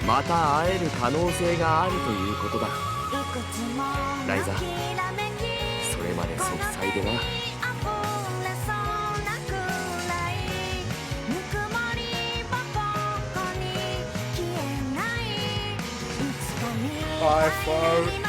また会える可能性があるということだ。ライザ、それまで息災でな。Bye, folks.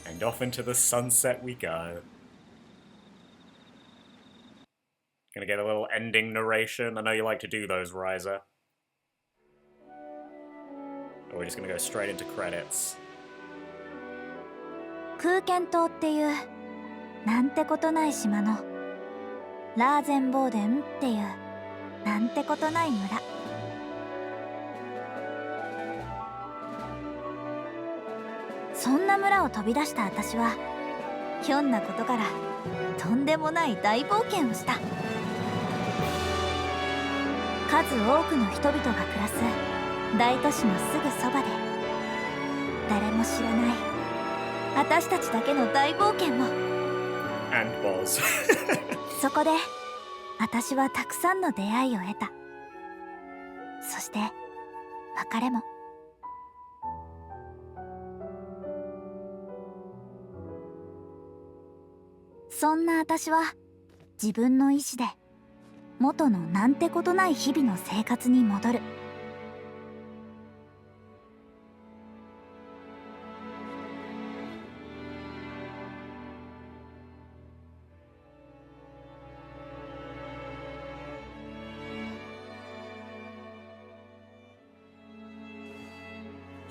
And off into the sunset we go. Gonna get a little ending narration. I know you like to do those, Ryza. Or we're just gonna go straight into credits. 空間島っていうなんてことない島のラーゼンボーデンっていうなんてことない村。そんな村を飛び出した私はひょんなことからとんでもない大冒険をした。数多くの人々が暮らす大都市のすぐそばで誰も知らない私たちだけの大冒険を。 And balls. そこで私はたくさんの出会いを得た。そして別れも。そんな私は自分の意志で元のなんてことない日々の生活に戻る。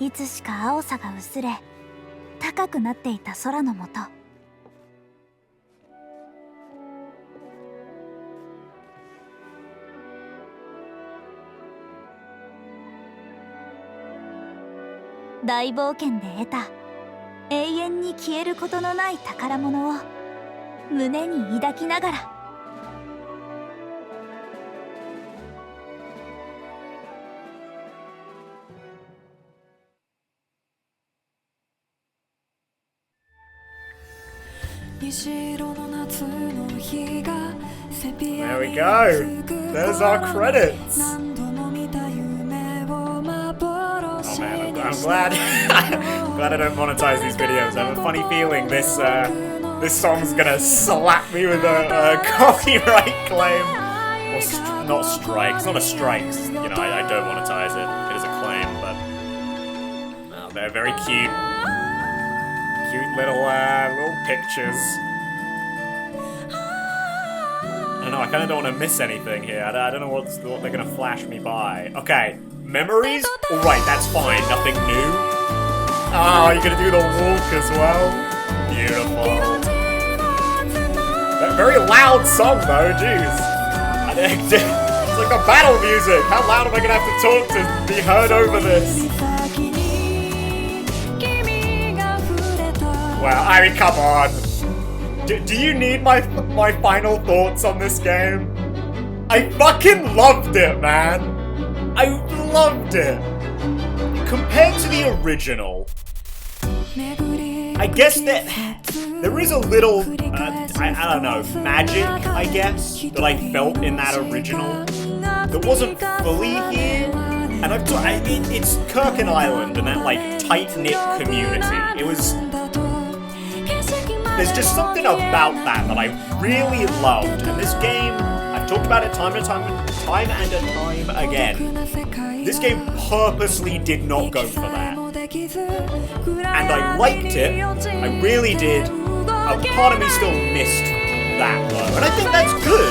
いつしか青さが薄れ高くなっていた空の下、大冒険で得た永遠に消えることのない宝物を胸に抱きながら、There we go. There's our credits. Oh man, I'm glad. Glad I don't monetize these videos. I have a funny feeling this song's gonna slap me with a copyright claim. Or not strike. It's not a strike. You know, I don't monetize it. It is a claim, but no, they're very cute. Cute little pictures. I don't know, I kind of don't want to miss anything here. I don't know what they're going to flash me by. Okay, memories? Alright, that's fine, nothing new. Oh, you're going to do the walk as well? Beautiful. That very loud song though, jeez. It's like the battle music. How loud am I going to have to talk to be heard over this? Wow, I mean, come on. Do you need my final thoughts on this game? I fucking loved it, man. I loved it. Compared to the original, I guess that there is a little, I don't know, magic, I guess, that I felt in that original that wasn't fully here. And it's Kirkin Island and that, like, tight-knit community. It was... There's just something about that I really loved, and this game, I've talked about it time and time again, this game purposely did not go for that. And I liked it, I really did. A part of me still missed that though, and I think that's good.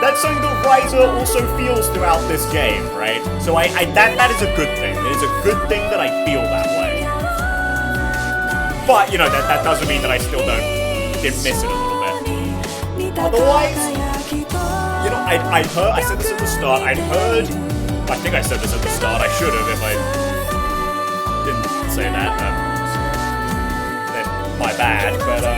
That's something that Ryza also feels throughout this game, right? So that is a good thing. It is a good thing that I feel that way. But, you know, that doesn't mean that I still did miss it a little bit. Otherwise, you know, I said this at the start, I think I said this at the start, I should have if I didn't say that, then my bad, but, oh,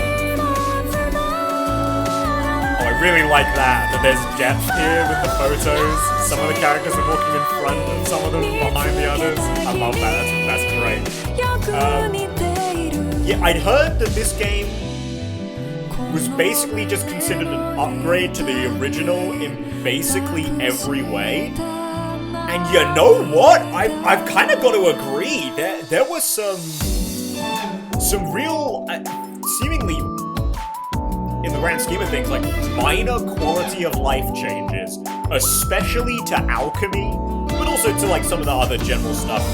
I really like that there's depth here with the photos, some of the characters are walking in front and some of them behind the others, I love that, that's great. Yeah, I'd heard that this game was basically just considered an upgrade to the original in basically every way. And you know what? I've kind of got to agree. There was some real, seemingly, in the grand scheme of things, like minor quality of life changes, especially to alchemy, but also to like some of the other general stuff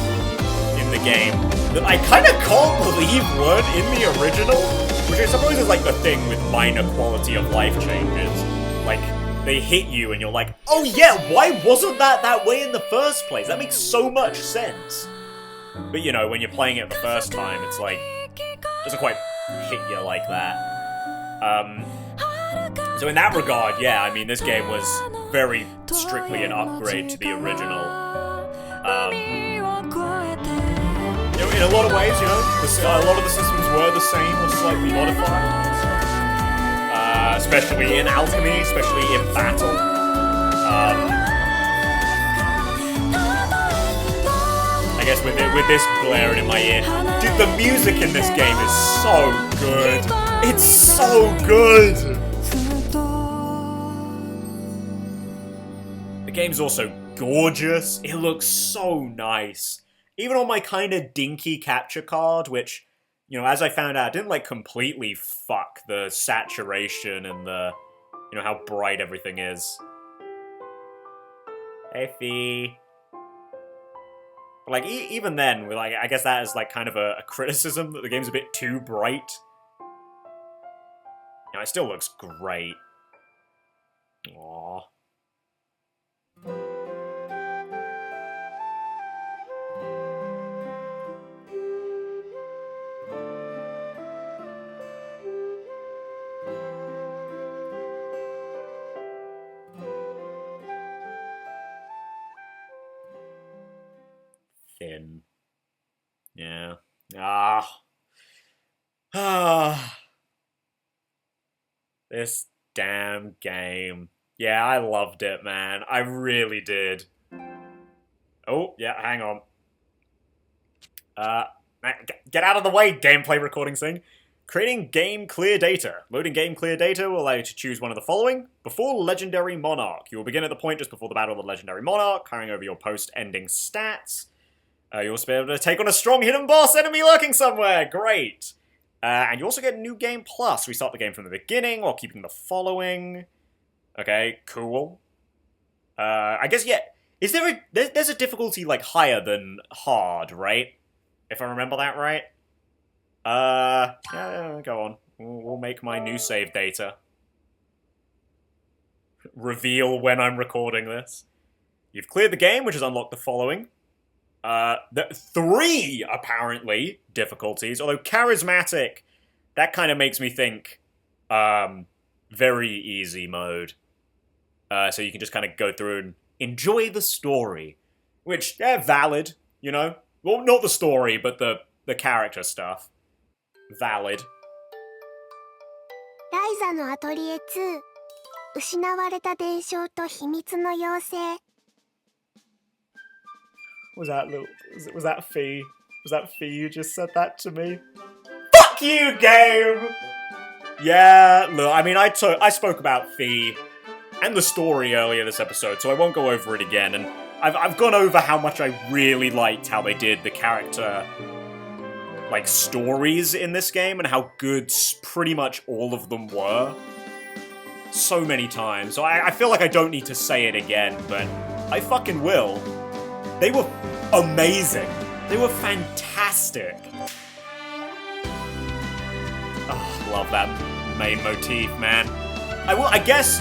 in the game that I kind of can't believe weren't in the original. Which I suppose is like the thing with minor quality of life changes. Like, they hit you and you're like, oh yeah, why wasn't that way in the first place? That makes so much sense. But you know, when you're playing it the first time, it's like, it doesn't quite hit you like that. So in that regard, yeah, I mean, this game was very strictly an upgrade to the original. You know, in a lot of ways, you know, a lot of the systems were the same or slightly modified. Especially in alchemy, especially in battle. I guess with this blaring in my ear. Dude, the music in this game is so good. It's so good! The game's also gorgeous. It looks so nice. Even on my kind of dinky capture card, which, you know, as I found out, didn't, like, completely fuck the saturation and the, you know, how bright everything is. Hey, Fee. But, like, even then, like, I guess that is, like, kind of a criticism that the game's a bit too bright. You know, it still looks great. Aww. Thin. Yeah. This damn game. Yeah, I loved it, man. I really did. Oh, yeah, hang on. Get out of the way, gameplay recording thing. Creating game clear data. Loading game clear data will allow you to choose one of the following. Before Legendary Monarch. You will begin at the point just before the Battle of the Legendary Monarch, carrying over your post-ending stats. You'll also be able to take on a strong hidden boss enemy lurking somewhere. Great. And you also get New Game Plus. Restart the game from the beginning while keeping the following. Okay, cool. I guess, yeah. Is there there's a difficulty, like, higher than hard, right? If I remember that right. Yeah, go on. We'll make my new save data. Reveal when I'm recording this. You've cleared the game, which has unlocked the following. 3, apparently, difficulties. Although charismatic, that kind of makes me think, very easy mode. So you can just kind of go through and enjoy the story. Which, valid, you know? Well, not the story, but the character stuff. Valid. ライザのアトリエ2失われた伝承と秘密の妖精 Was that Fee? Was that Fee you just said that to me? Fuck you, game! Yeah, look, I mean, I spoke about Fee and the story earlier this episode, so I won't go over it again, and I've gone over how much I really liked how they did the character, like, stories in this game, and how good pretty much all of them were. So many times, so I feel like I don't need to say it again, but I fucking will. They were amazing. They were fantastic. Oh, love that main motif, man. I guess,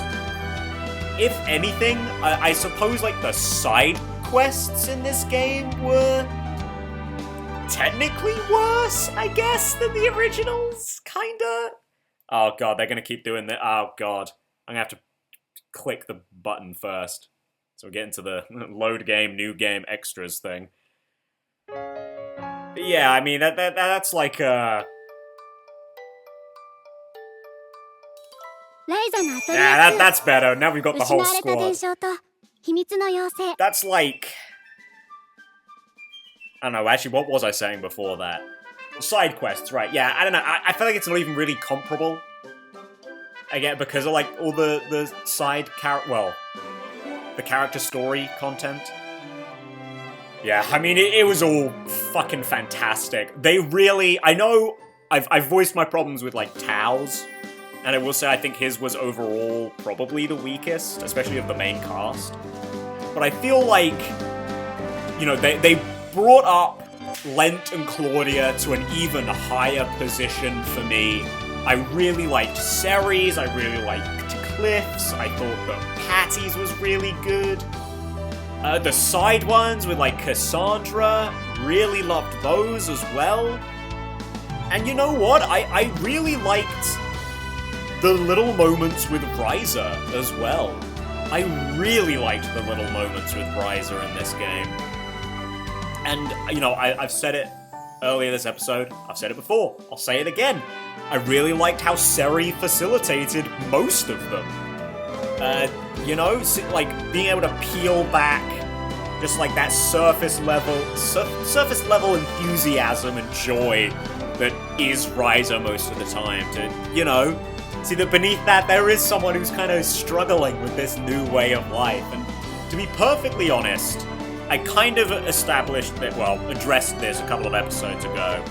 if anything, I suppose, like, the side quests in this game were technically worse, I guess, than the originals, kinda. Oh god, they're gonna keep doing that. Oh god. I'm gonna have to click the button first. So we're getting to the load game, new game, extras thing. But yeah, I mean, that's like, ライザのアトリエ yeah, 2 that's better. Now we've got the 失 whole われた伝 squad. 承と秘密の妖精 That's like... I don't know, actually, what was I saying before that? Side quests, right, yeah, I don't know, I feel like it's not even really comparable. Again, because of, like, all the side the character story content. Yeah, I mean, it was all fucking fantastic. They really... I know I've voiced my problems with, like, Tao's, and I will say I think his was overall probably the weakest, especially of the main cast. But I feel like, you know, they brought up Lent and Claudia to an even higher position for me. I really liked Ceres, I really liked Cliff's, I thought that Patty's was really good. The side ones with, like, Cassandra, really loved those as well. And you know what? I really liked the little moments with Ryza as well. I really liked the little moments with Ryza in this game. And, you know, I've said it earlier this episode, I've said it before, I'll say it again. I really liked how Seri facilitated most of them. You know, like, being able to peel back just, like, that surface level enthusiasm and joy that is Ryza most of the time. To, you know, see that beneath that there is someone who's kind of struggling with this new way of life. And to be perfectly honest, I kind of addressed this a couple of episodes ago.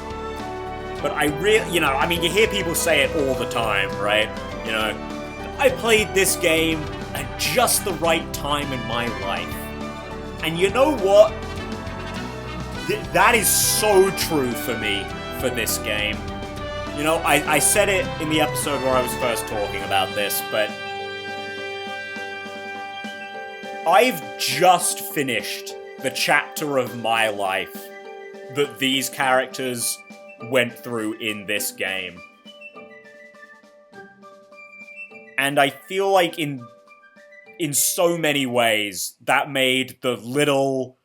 But I really, you know, I mean, you hear people say it all the time, right? You know, I played this game at just the right time in my life. And you know what? That is so true for me for this game. You know, I said it in the episode where I was first talking about this, but I've just finished the chapter of my life that these characters went through in this game. And I feel like in so many ways, that made the little...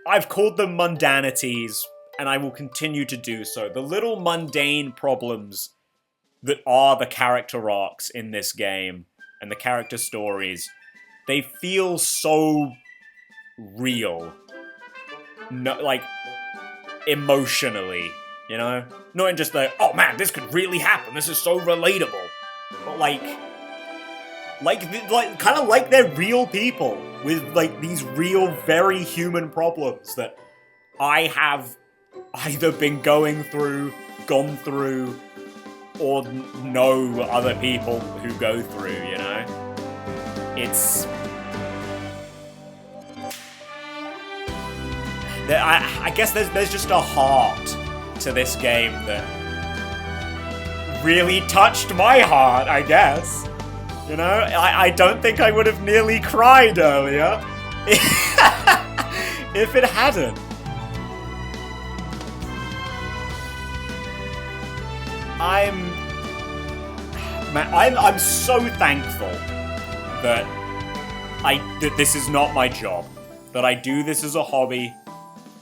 I've called them mundanities, and I will continue to do so. The little mundane problems that are the character arcs in this game, and the character stories, they feel so real. No, like, emotionally, you know? Not in just the, oh man, this could really happen, this is so relatable. But kind of like they're real people with, like, these real, very human problems that I have either been going through, gone through, or know other people who go through, you know? It's... I guess there's just a heart to this game that really touched my heart, I guess. You know, I don't think I would have nearly cried earlier if it hadn't. I'm so thankful that this is not my job. That I do this as a hobby.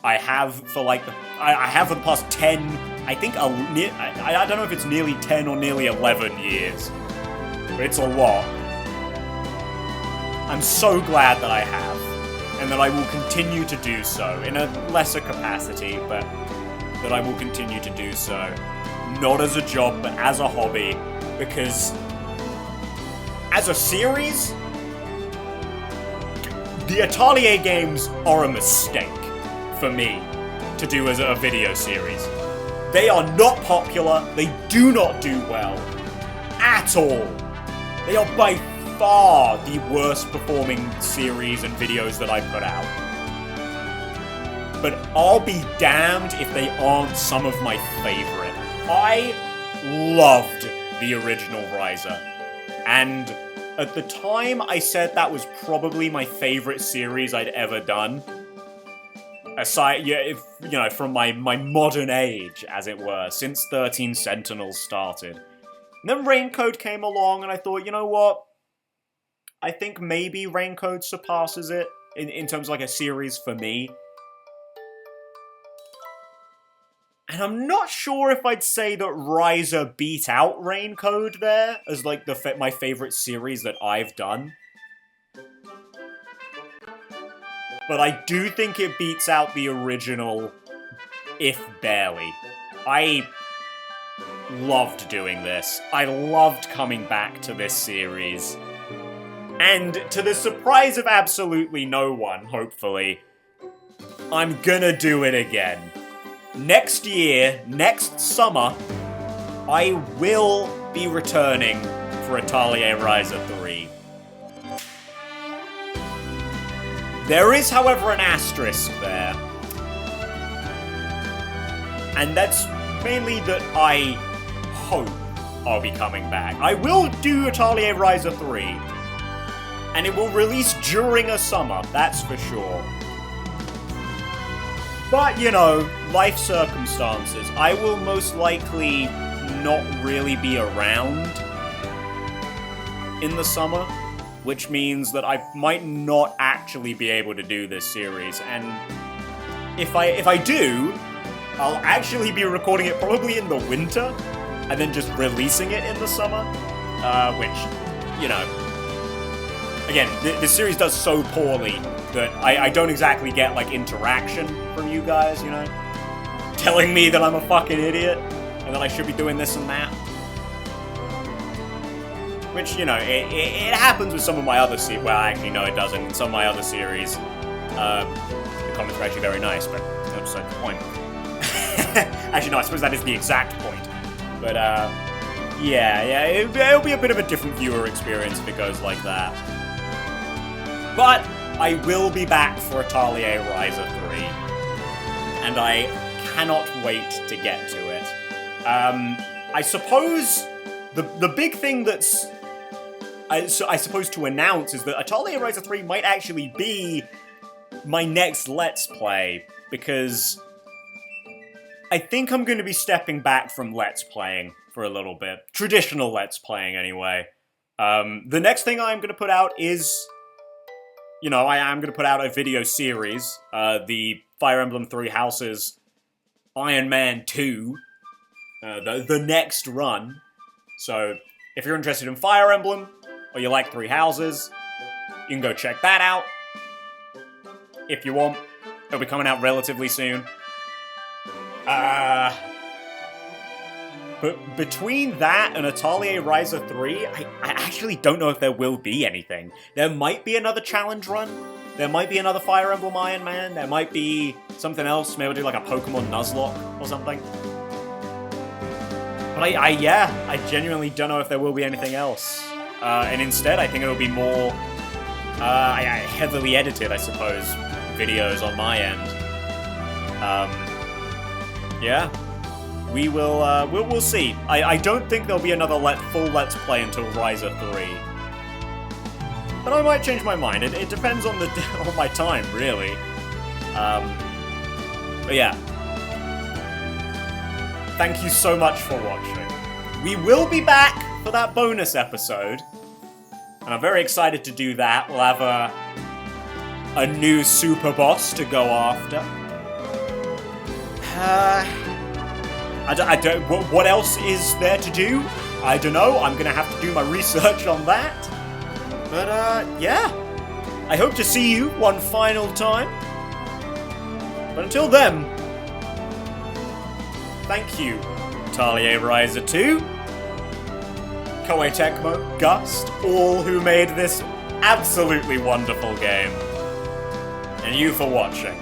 I have for like I have for the past 10, I think I don't know if it's nearly 10 or nearly 11 years. But it's a lot. I'm so glad that I have, and that I will continue to do so, in a lesser capacity, but that I will continue to do so. Not as a job, but as a hobby, because as a series, the Atelier games are a mistake for me to do as a video series. They are not popular, they do not do well, at all. They are by far the worst performing series and videos that I put out. But I'll be damned if they aren't some of my favorite. I loved the original Ryza. And at the time I said that was probably my favorite series I'd ever done. Aside, from my modern age, as it were, since 13 Sentinels started. And then Raincoat came along, and I thought, you know what? I think maybe Raincode surpasses it in terms of like a series for me. And I'm not sure if I'd say that Ryza beat out Raincode there as like my favorite series that I've done. But I do think it beats out the original, if barely. I loved doing this. I loved coming back to this series. And to the surprise of absolutely no one, hopefully, I'm gonna do it again. Next year, next summer, I will be returning for Atelier Ryza 3. There is, however, an asterisk there. And that's mainly that I hope I'll be coming back. I will do Atelier Ryza 3. And it will release during a summer, that's for sure. But, you know, life circumstances. I will most likely not really be around in the summer, which means that I might not actually be able to do this series. And if I do, I'll actually be recording it probably in the winter, and then just releasing it in the summer, which, you know, again, this series does so poorly that I don't exactly get, like, interaction from you guys, you know? Telling me that I'm a fucking idiot, and that I should be doing this and that. Which, you know, it happens with some of my other series. Well, actually, no, it doesn't. In some of my other series, the comments are actually very nice, but that's beside the point. Actually, no, I suppose that is the exact point. But, yeah, it'll be a bit of a different viewer experience if it goes like that. But I will be back for Atelier Ryza 3, and I cannot wait to get to it. I suppose the big thing that's I suppose to announce is that Atelier Ryza 3 might actually be my next Let's Play, because I think I'm going to be stepping back from Let's Playing for a little bit. Traditional Let's Playing, anyway. The next thing I'm going to put out is, you know, I am going to put out a video series, the Fire Emblem Three Houses Iron Man 2, the next run. So, if you're interested in Fire Emblem, or you like Three Houses, you can go check that out. If you want, it'll be coming out relatively soon. But between that and Atelier Ryza 3, I actually don't know if there will be anything. There might be another challenge run. There might be another Fire Emblem Iron Man. There might be something else. Maybe I'll do like a Pokemon Nuzlocke or something. But I genuinely don't know if there will be anything else. And instead, I think it'll be more heavily edited, I suppose, videos on my end. Yeah. We'll see. I don't think there'll be another full Let's Play until Ryza 3. But I might change my mind. It depends on on my time, really. But yeah. Thank you so much for watching. We will be back for that bonus episode. And I'm very excited to do that. We'll have a new super boss to go after. I don't. What else is there to do? I don't know. I'm gonna have to do my research on that. But yeah. I hope to see you one final time. But until then, thank you, Atelier Ryza 2, Koei Tecmo, Gust, all who made this absolutely wonderful game, and you for watching.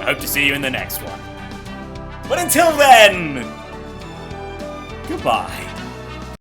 I hope to see you in the next one. But until then, goodbye.